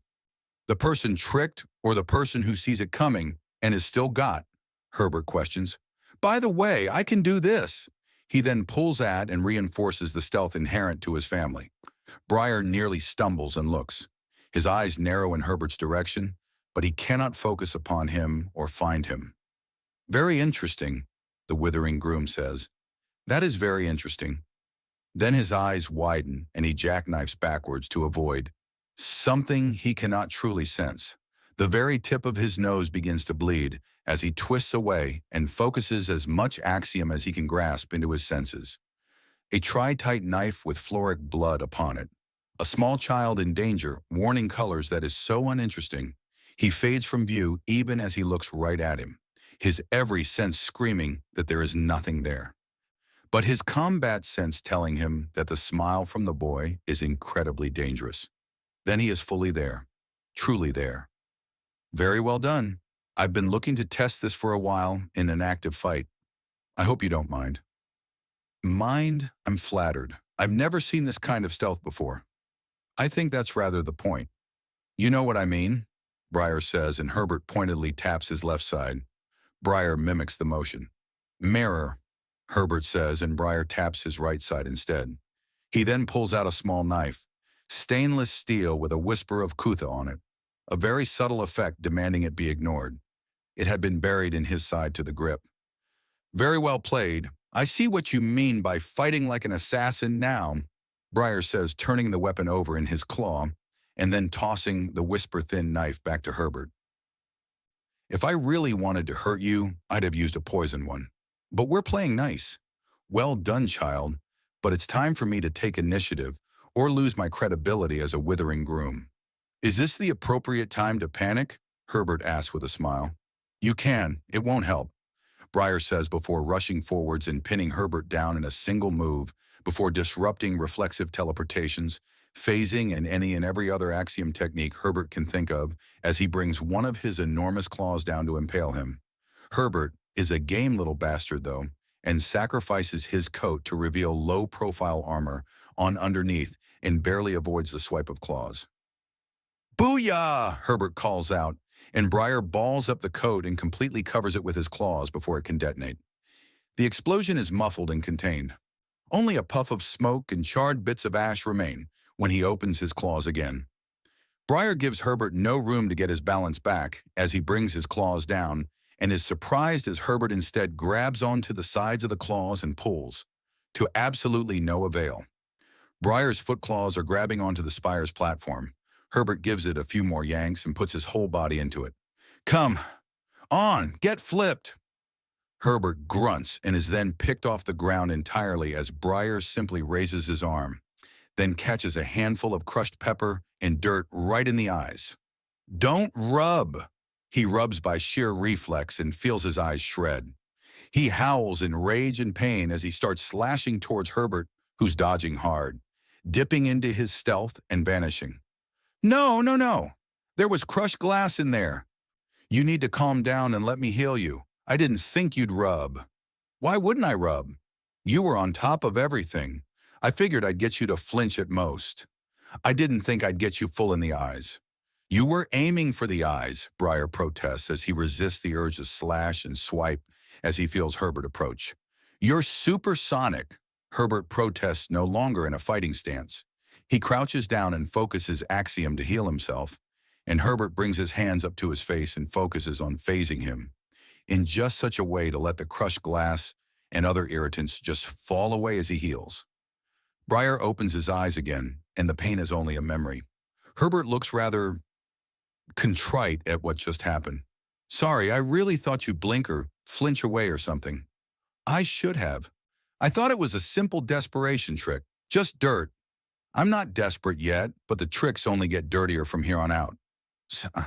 The person tricked or the person who sees it coming and is still got?" Herbert questions. "By the way, I can do this." He then pulls at and reinforces the stealth inherent to his family. Briar nearly stumbles and looks. His eyes narrow in Herbert's direction, but he cannot focus upon him or find him. "Very interesting," the withering groom says. "That is very interesting." Then his eyes widen and he jackknifes backwards to avoid something he cannot truly sense. The very tip of his nose begins to bleed as he twists away and focuses as much Axiom as he can grasp into his senses. A tri-tight knife with Floric blood upon it. A small child in danger, warning colors that is so uninteresting. He fades from view even as he looks right at him, his every sense screaming that there is nothing there. But his combat sense telling him that the smile from the boy is incredibly dangerous. Then he is fully there, truly there. "Very well done. I've been looking to test this for a while in an active fight. I hope you don't mind." "Mind? I'm flattered. I've never seen this kind of stealth before." "I think that's rather the point." "You know what I mean," Briar says, and Herbert pointedly taps his left side. Briar mimics the motion. "Mirror," Herbert says, and Briar taps his right side instead. He then pulls out a small knife, stainless steel with a whisper of Kutha on it, a very subtle effect demanding it be ignored. It had been buried in his side to the grip. "Very well played. I see what you mean by fighting like an assassin now," Briar says, turning the weapon over in his claw and then tossing the whisper-thin knife back to Herbert. "If I really wanted to hurt you, I'd have used a poison one. But we're playing nice. Well done, child, but it's time for me to take initiative or lose my credibility as a withering groom." "Is this the appropriate time to panic?" Herbert asks with a smile. "You can. It won't help," Briar says before rushing forwards and pinning Herbert down in a single move before disrupting reflexive teleportations, phasing, and any and every other Axiom technique Herbert can think of as he brings one of his enormous claws down to impale him. Herbert is a game little bastard, though, and sacrifices his coat to reveal low-profile armor on underneath and barely avoids the swipe of claws. "Booyah!" Herbert calls out, and Briar balls up the coat and completely covers it with his claws before it can detonate. The explosion is muffled and contained. Only a puff of smoke and charred bits of ash remain when he opens his claws again. Briar gives Herbert no room to get his balance back as he brings his claws down and is surprised as Herbert instead grabs onto the sides of the claws and pulls, to absolutely no avail. Briar's foot claws are grabbing onto the spire's platform. Herbert gives it a few more yanks and puts his whole body into it. "Come on, get flipped!" Herbert grunts and is then picked off the ground entirely as Briar simply raises his arm, then catches a handful of crushed pepper and dirt right in the eyes. "Don't rub!" He rubs by sheer reflex and feels his eyes shred. He howls in rage and pain as he starts slashing towards Herbert, who's dodging hard, dipping into his stealth and vanishing. "No, no, no! There was crushed glass in there!" You need to calm down and let me heal you. I didn't think you'd rub. Why wouldn't I rub? You were on top of everything. I figured I'd get you to flinch at most. I didn't think I'd get you full in the eyes. You were aiming for the eyes, Briar protests as he resists the urge to slash and swipe as he feels Herbert approach. You're supersonic, Herbert protests, no longer in a fighting stance. He crouches down and focuses Axiom to heal himself, and Herbert brings his hands up to his face and focuses on phasing him, in just such a way to let the crushed glass and other irritants just fall away as he heals. Briar opens his eyes again, and the pain is only a memory. Herbert looks rather contrite at what just happened. Sorry, I really thought you'd blink or flinch away or something. I should have. I thought it was a simple desperation trick, just dirt. I'm not desperate yet, but the tricks only get dirtier from here on out.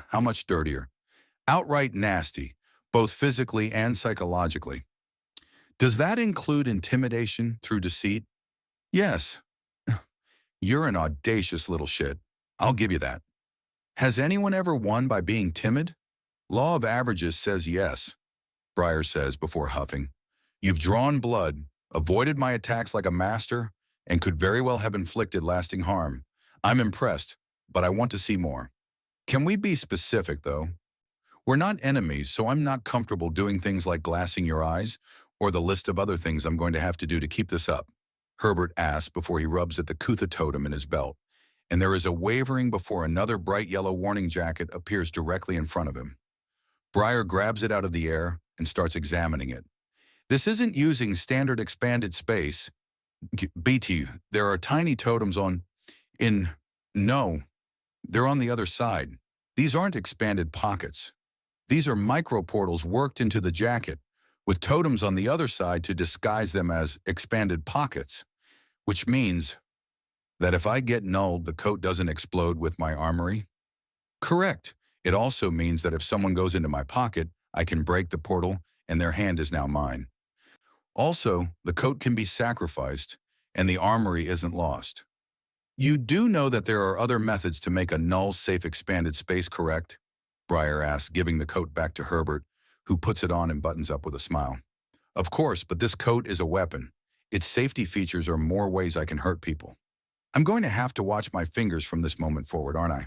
How much dirtier? Outright nasty, both physically and psychologically. Does that include intimidation through deceit? Yes. You're an audacious little shit. I'll give you that. Has anyone ever won by being timid? Law of averages says yes, Briar says before huffing. You've drawn blood, avoided my attacks like a master, and could very well have inflicted lasting harm. I'm impressed, but I want to see more. Can we be specific, though? We're not enemies, so I'm not comfortable doing things like glassing your eyes or the list of other things I'm going to have to do to keep this up, Herbert asks before he rubs at the Kutha totem in his belt, and there is a wavering before another bright yellow warning jacket appears directly in front of him. Briar grabs it out of the air and starts examining it. This isn't using standard expanded space. BT, there are tiny totems No, they're on the other side. These aren't expanded pockets. These are micro-portals worked into the jacket, with totems on the other side to disguise them as expanded pockets, which means that if I get nulled, the coat doesn't explode with my armory? Correct. It also means that if someone goes into my pocket, I can break the portal and their hand is now mine. Also, the coat can be sacrificed and the armory isn't lost. You do know that there are other methods to make a null-safe expanded space, correct? Briar asks, giving the coat back to Herbert, who puts it on and buttons up with a smile. Of course, but this coat is a weapon. Its safety features are more ways I can hurt people. I'm going to have to watch my fingers from this moment forward, aren't I?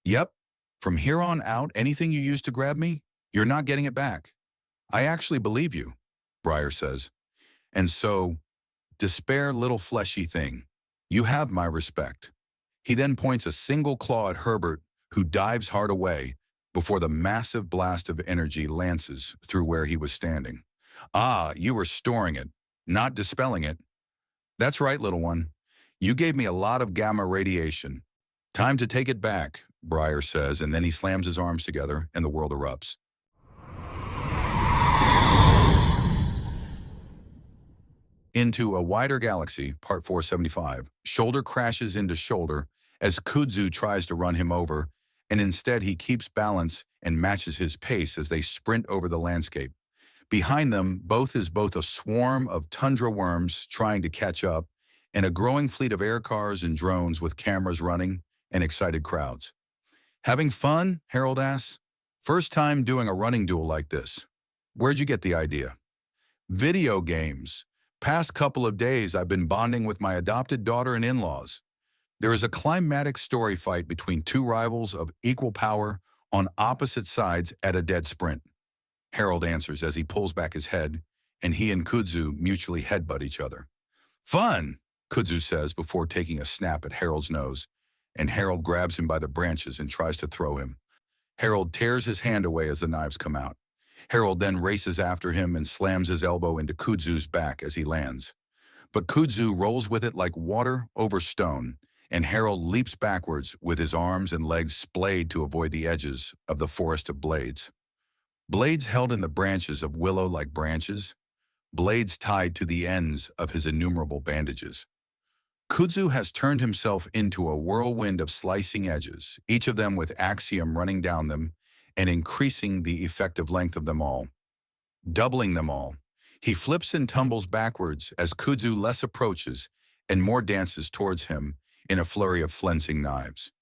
Yep. From here on out, anything you use to grab me, you're not getting it back. I actually believe you, Briar says. And so, despair, little fleshy thing. You have my respect. He then points a single claw at Herbert, who dives hard away before the massive blast of energy lances through where he was standing. Ah, you were storing it, not dispelling it. That's right, little one. You gave me a lot of gamma radiation. Time to take it back, Briar says, and then he slams his arms together and the world erupts. Into a Wider Galaxy, Part 475, shoulder crashes into shoulder as Kudzu tries to run him over, and instead he keeps balance and matches his pace as they sprint over the landscape. Behind them, both a swarm of tundra worms trying to catch up, and a growing fleet of air cars and drones with cameras running and excited crowds. Having fun? Harold asks. First time doing a running duel like this. Where'd you get the idea? Video games. Past couple of days, I've been bonding with my adopted daughter and in-laws. There is a climatic story fight between two rivals of equal power on opposite sides at a dead sprint. Harold answers as he pulls back his head, and he and Kudzu mutually headbutt each other. Fun, Kudzu says before taking a snap at Harold's nose, and Harold grabs him by the branches and tries to throw him. Harold tears his hand away as the knives come out. Harold then races after him and slams his elbow into Kudzu's back as he lands. But Kudzu rolls with it like water over stone, and Harold leaps backwards with his arms and legs splayed to avoid the edges of the forest of blades. Blades held in the branches of willow-like branches, blades tied to the ends of his innumerable bandages. Kudzu has turned himself into a whirlwind of slicing edges, each of them with axiom running down them and increasing the effective length of them all, doubling them all. He flips and tumbles backwards as Kudzu less approaches and more dances towards him in a flurry of flensing knives.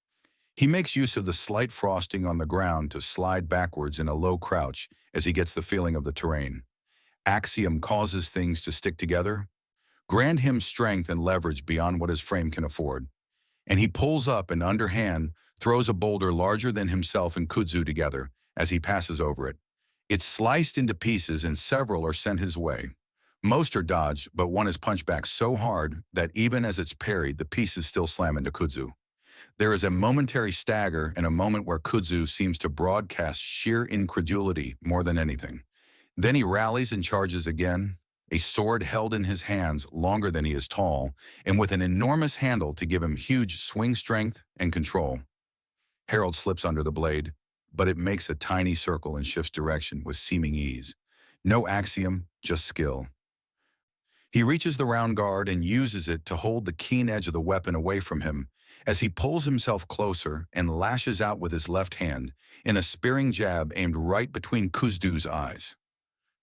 He makes use of the slight frosting on the ground to slide backwards in a low crouch as he gets the feeling of the terrain. Axiom causes things to stick together, grant him strength and leverage beyond what his frame can afford. And he pulls up and underhand throws a boulder larger than himself and Kudzu together as he passes over it. It's sliced into pieces and several are sent his way. Most are dodged, but one is punched back so hard that even as it's parried, the pieces still slam into Kudzu. There is a momentary stagger and a moment where Kudzu seems to broadcast sheer incredulity more than anything. Then he rallies and charges again, a sword held in his hands longer than he is tall, and with an enormous handle to give him huge swing strength and control. Harold slips under the blade, but it makes a tiny circle and shifts direction with seeming ease. No axiom, just skill. He reaches the round guard and uses it to hold the keen edge of the weapon away from him as he pulls himself closer and lashes out with his left hand in a spearing jab aimed right between Kudzu's eyes.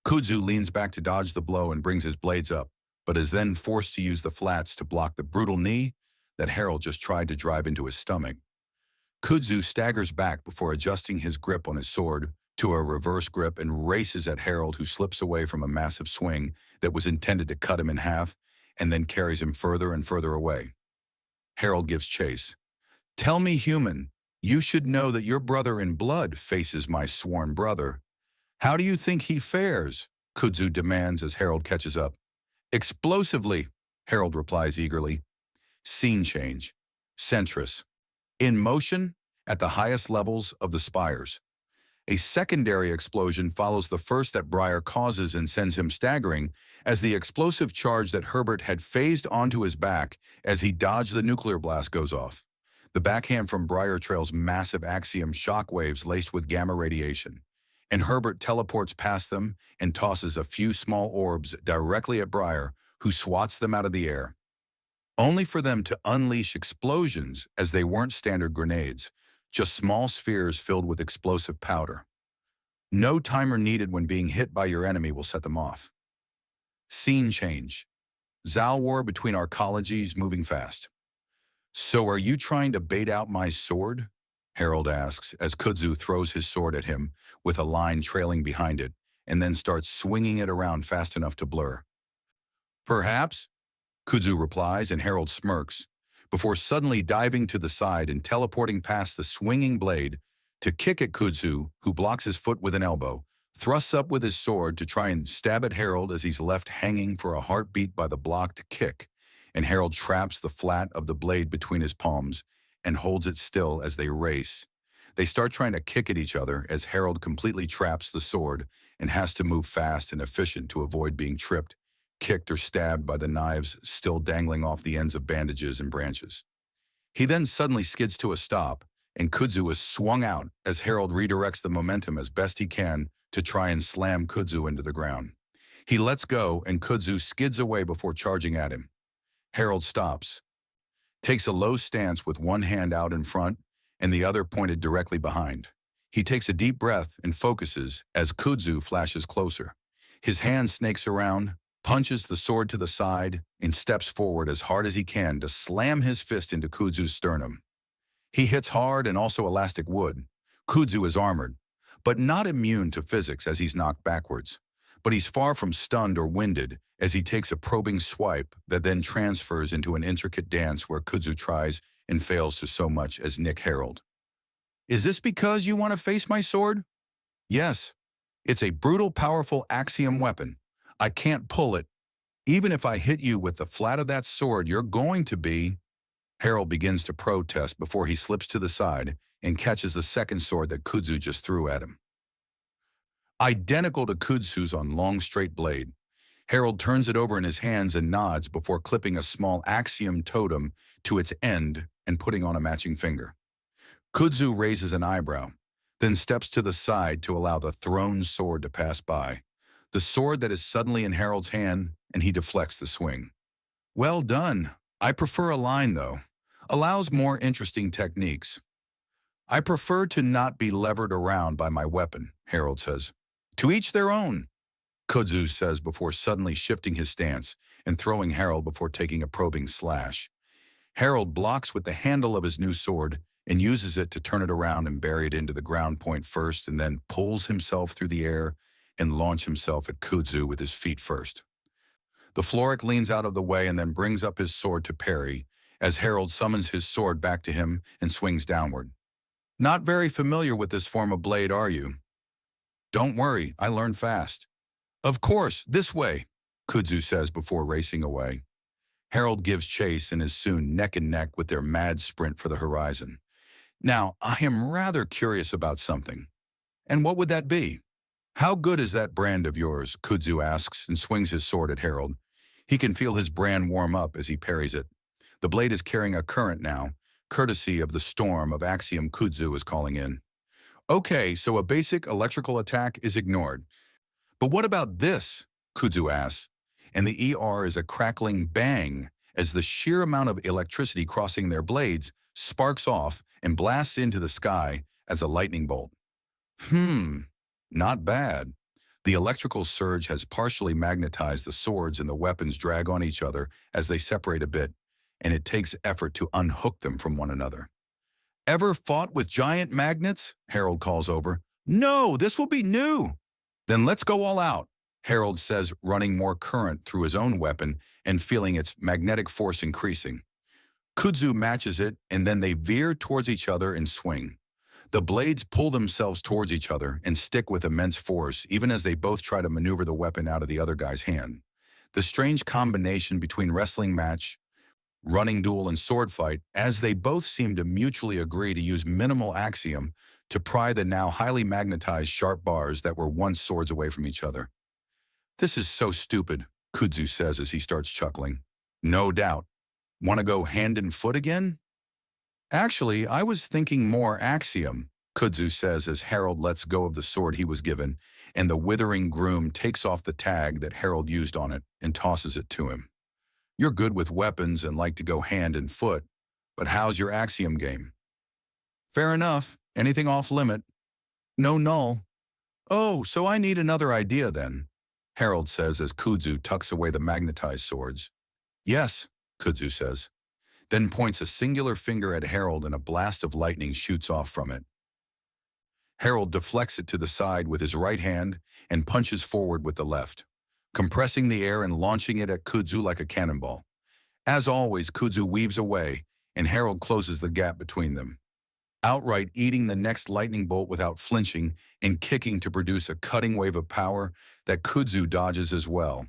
Kudzu leans back to dodge the blow and brings his blades up, but is then forced to use the flats to block the brutal knee that Harold just tried to drive into his stomach. Kudzu staggers back before adjusting his grip on his sword to a reverse grip and races at Harold, who slips away from a massive swing that was intended to cut him in half and then carries him further and further away. Harold gives chase. "Tell me, human, you should know that your brother in blood faces my sworn brother. How do you think he fares?" Kudzu demands as Harold catches up. "Explosively," Harold replies eagerly. Scene change. Centrus. In motion at the highest levels of the spires. A secondary explosion follows the first that Briar causes and sends him staggering as the explosive charge that Herbert had phased onto his back as he dodged the nuclear blast goes off. The backhand from Briar trails massive axiom shockwaves laced with gamma radiation, and Herbert teleports past them and tosses a few small orbs directly at Briar, who swats them out of the air, only for them to unleash explosions as they weren't standard grenades, just small spheres filled with explosive powder. No timer needed when being hit by your enemy will set them off. Scene change. Zal war between arcologies moving fast. "So are you trying to bait out my sword?" Harold asks as Kudzu throws his sword at him with a line trailing behind it and then starts swinging it around fast enough to blur. "Perhaps," Kudzu replies, and Harold smirks, before suddenly diving to the side and teleporting past the swinging blade to kick at Kudzu, who blocks his foot with an elbow, thrusts up with his sword to try and stab at Harold as he's left hanging for a heartbeat by the blocked kick, and Harold traps the flat of the blade between his palms and holds it still as they race. They start trying to kick at each other as Harold completely traps the sword and has to move fast and efficient to avoid being tripped, kicked, or stabbed by the knives still dangling off the ends of bandages and branches. He then suddenly skids to a stop, and Kudzu is swung out as Harold redirects the momentum as best he can to try and slam Kudzu into the ground. He lets go, and Kudzu skids away before charging at him. Harold stops, takes a low stance with one hand out in front and the other pointed directly behind. He takes a deep breath and focuses as Kudzu flashes closer. His hand snakes around, punches the sword to the side, and steps forward as hard as he can to slam his fist into Kudzu's sternum. He hits hard and also elastic wood. Kudzu is armored, but not immune to physics as he's knocked backwards. But he's far from stunned or winded as he takes a probing swipe that then transfers into an intricate dance where Kudzu tries and fails to so much as nick Harold. "Is this because you want to face my sword?" "Yes. It's a brutal, powerful axiom weapon. I can't pull it. Even if I hit you with the flat of that sword, you're going to be..." Harold begins to protest before he slips to the side and catches the second sword that Kudzu just threw at him. Identical to Kudzu's on long straight blade, Harold turns it over in his hands and nods before clipping a small axiom totem to its end and putting on a matching finger. Kudzu raises an eyebrow, then steps to the side to allow the thrown sword to pass by. The sword that is suddenly in Harold's hand, and he deflects the swing. "Well done. I prefer a line, though. Allows more interesting techniques." "I prefer to not be levered around by my weapon," Harold says. "To each their own," Kudzu says before suddenly shifting his stance and throwing Harold before taking a probing slash. Harold blocks with the handle of his new sword and uses it to turn it around and bury it into the ground point first, and then pulls himself through the air and launch himself at Kudzu with his feet first. The Floric leans out of the way and then brings up his sword to parry, as Harold summons his sword back to him and swings downward. Not very familiar with this form of blade, are you? Don't worry, I learned fast. Of course, this way, Kudzu says before racing away. Harold gives chase and is soon neck and neck with their mad sprint for the horizon. Now, I am rather curious about something. And what would that be? How good is that brand of yours? Kudzu asks and swings his sword at Harold. He can feel his brand warm up as he parries it. The blade is carrying a current now, courtesy of the storm of Axiom Kudzu is calling in. Okay, so a basic electrical attack is ignored. But what about this? Kudzu asks, and the ER is a crackling bang as the sheer amount of electricity crossing their blades sparks off and blasts into the sky as a lightning bolt. Not bad. The electrical surge has partially magnetized the swords, and the weapons drag on each other as they separate a bit, and it takes effort to unhook them from one another. Ever fought with giant magnets? Harold calls over. No, this will be new. Then let's go all out, Harold says, running more current through his own weapon and feeling its magnetic force increasing. Kudzu matches it, and then they veer towards each other and swing. The blades pull themselves towards each other and stick with immense force, even as they both try to maneuver the weapon out of the other guy's hand. The strange combination between wrestling match, running duel, and sword fight, as they both seem to mutually agree to use minimal axiom to pry the now highly magnetized sharp bars that were once swords away from each other. This is so stupid, Kudzu says as he starts chuckling. No doubt. Want to go hand and foot again? Actually, I was thinking more axiom, Kudzu says as Harold lets go of the sword he was given, and the withering groom takes off the tag that Harold used on it and tosses it to him. You're good with weapons and like to go hand and foot, but how's your axiom game? Fair enough. Anything off limit? No null. Oh, so I need another idea then, Harold says as Kudzu tucks away the magnetized swords. Yes, Kudzu says, then points a singular finger at Harold and a blast of lightning shoots off from it. Harold deflects it to the side with his right hand and punches forward with the left, compressing the air and launching it at Kudzu like a cannonball. As always, Kudzu weaves away, and Harold closes the gap between them, outright eating the next lightning bolt without flinching and kicking to produce a cutting wave of power that Kudzu dodges as well.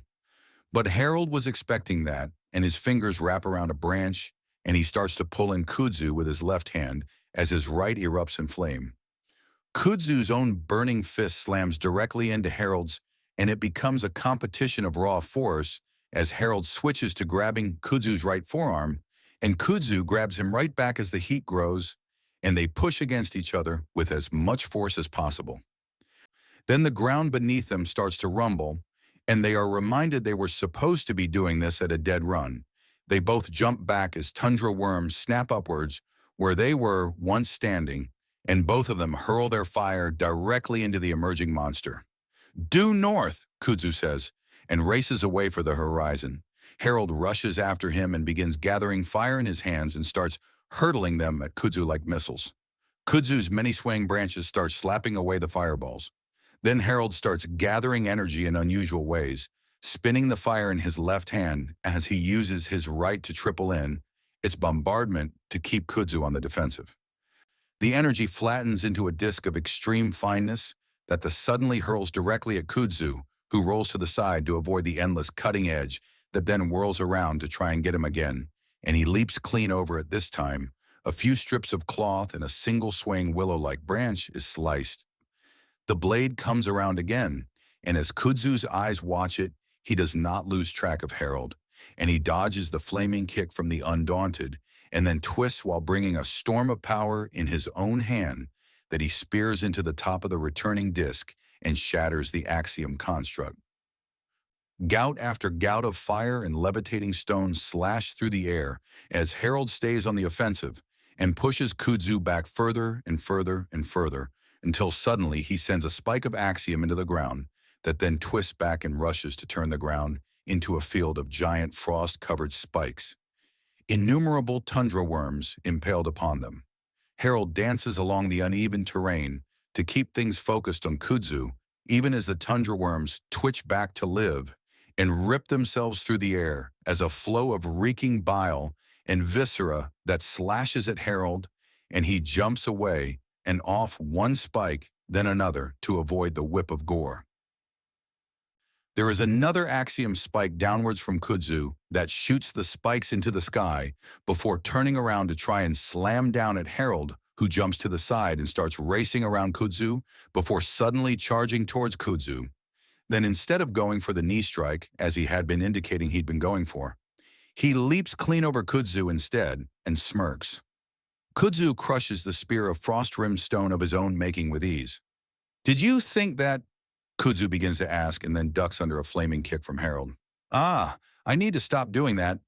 But Harold was expecting that, and his fingers wrap around a branch, and he starts to pull in Kudzu with his left hand as his right erupts in flame. Kudzu's own burning fist slams directly into Harold's, and it becomes a competition of raw force as Harold switches to grabbing Kudzu's right forearm, and Kudzu grabs him right back as the heat grows, and they push against each other with as much force as possible. Then the ground beneath them starts to rumble, and they are reminded they were supposed to be doing this at a dead run. They both jump back as tundra worms snap upwards where they were once standing, and both of them hurl their fire directly into the emerging monster. Due north, Kudzu says, and races away for the horizon. Harold rushes after him and begins gathering fire in his hands and starts hurtling them at Kudzu like missiles. Kudzu's many swaying branches start slapping away the fireballs. Then Harold starts gathering energy in unusual ways, spinning the fire in his left hand as he uses his right to triple in its bombardment to keep Kudzu on the defensive. The energy flattens into a disc of extreme fineness that suddenly hurls directly at Kudzu, who rolls to the side to avoid the endless cutting edge that then whirls around to try and get him again, and he leaps clean over it this time. A few strips of cloth and a single swaying willow-like branch is sliced. The blade comes around again, and as Kudzu's eyes watch it, he does not lose track of Harold, and he dodges the flaming kick from the Undaunted, and then twists while bringing a storm of power in his own hand that he spears into the top of the returning disc and shatters the axiom construct. Gout after gout of fire and levitating stones slash through the air as Harold stays on the offensive and pushes Kudzu back further and further and further until suddenly he sends a spike of axiom into the ground that then twists back and rushes to turn the ground into a field of giant frost-covered spikes, innumerable tundra worms impaled upon them. Harold dances along the uneven terrain to keep things focused on Kudzu, even as the tundra worms twitch back to live and rip themselves through the air as a flow of reeking bile and viscera that slashes at Harold, and he jumps away and off one spike, then another to avoid the whip of gore. There is another axiom spike downwards from Kudzu that shoots the spikes into the sky before turning around to try and slam down at Harold, who jumps to the side and starts racing around Kudzu before suddenly charging towards Kudzu. Then instead of going for the knee strike, as he had been indicating he'd been going for, he leaps clean over Kudzu instead and smirks. Kudzu crushes the spear of frost-rimmed stone of his own making with ease. "Did you think that?" Kudzu begins to ask and then ducks under a flaming kick from Harold. "Ah, I need to stop doing that.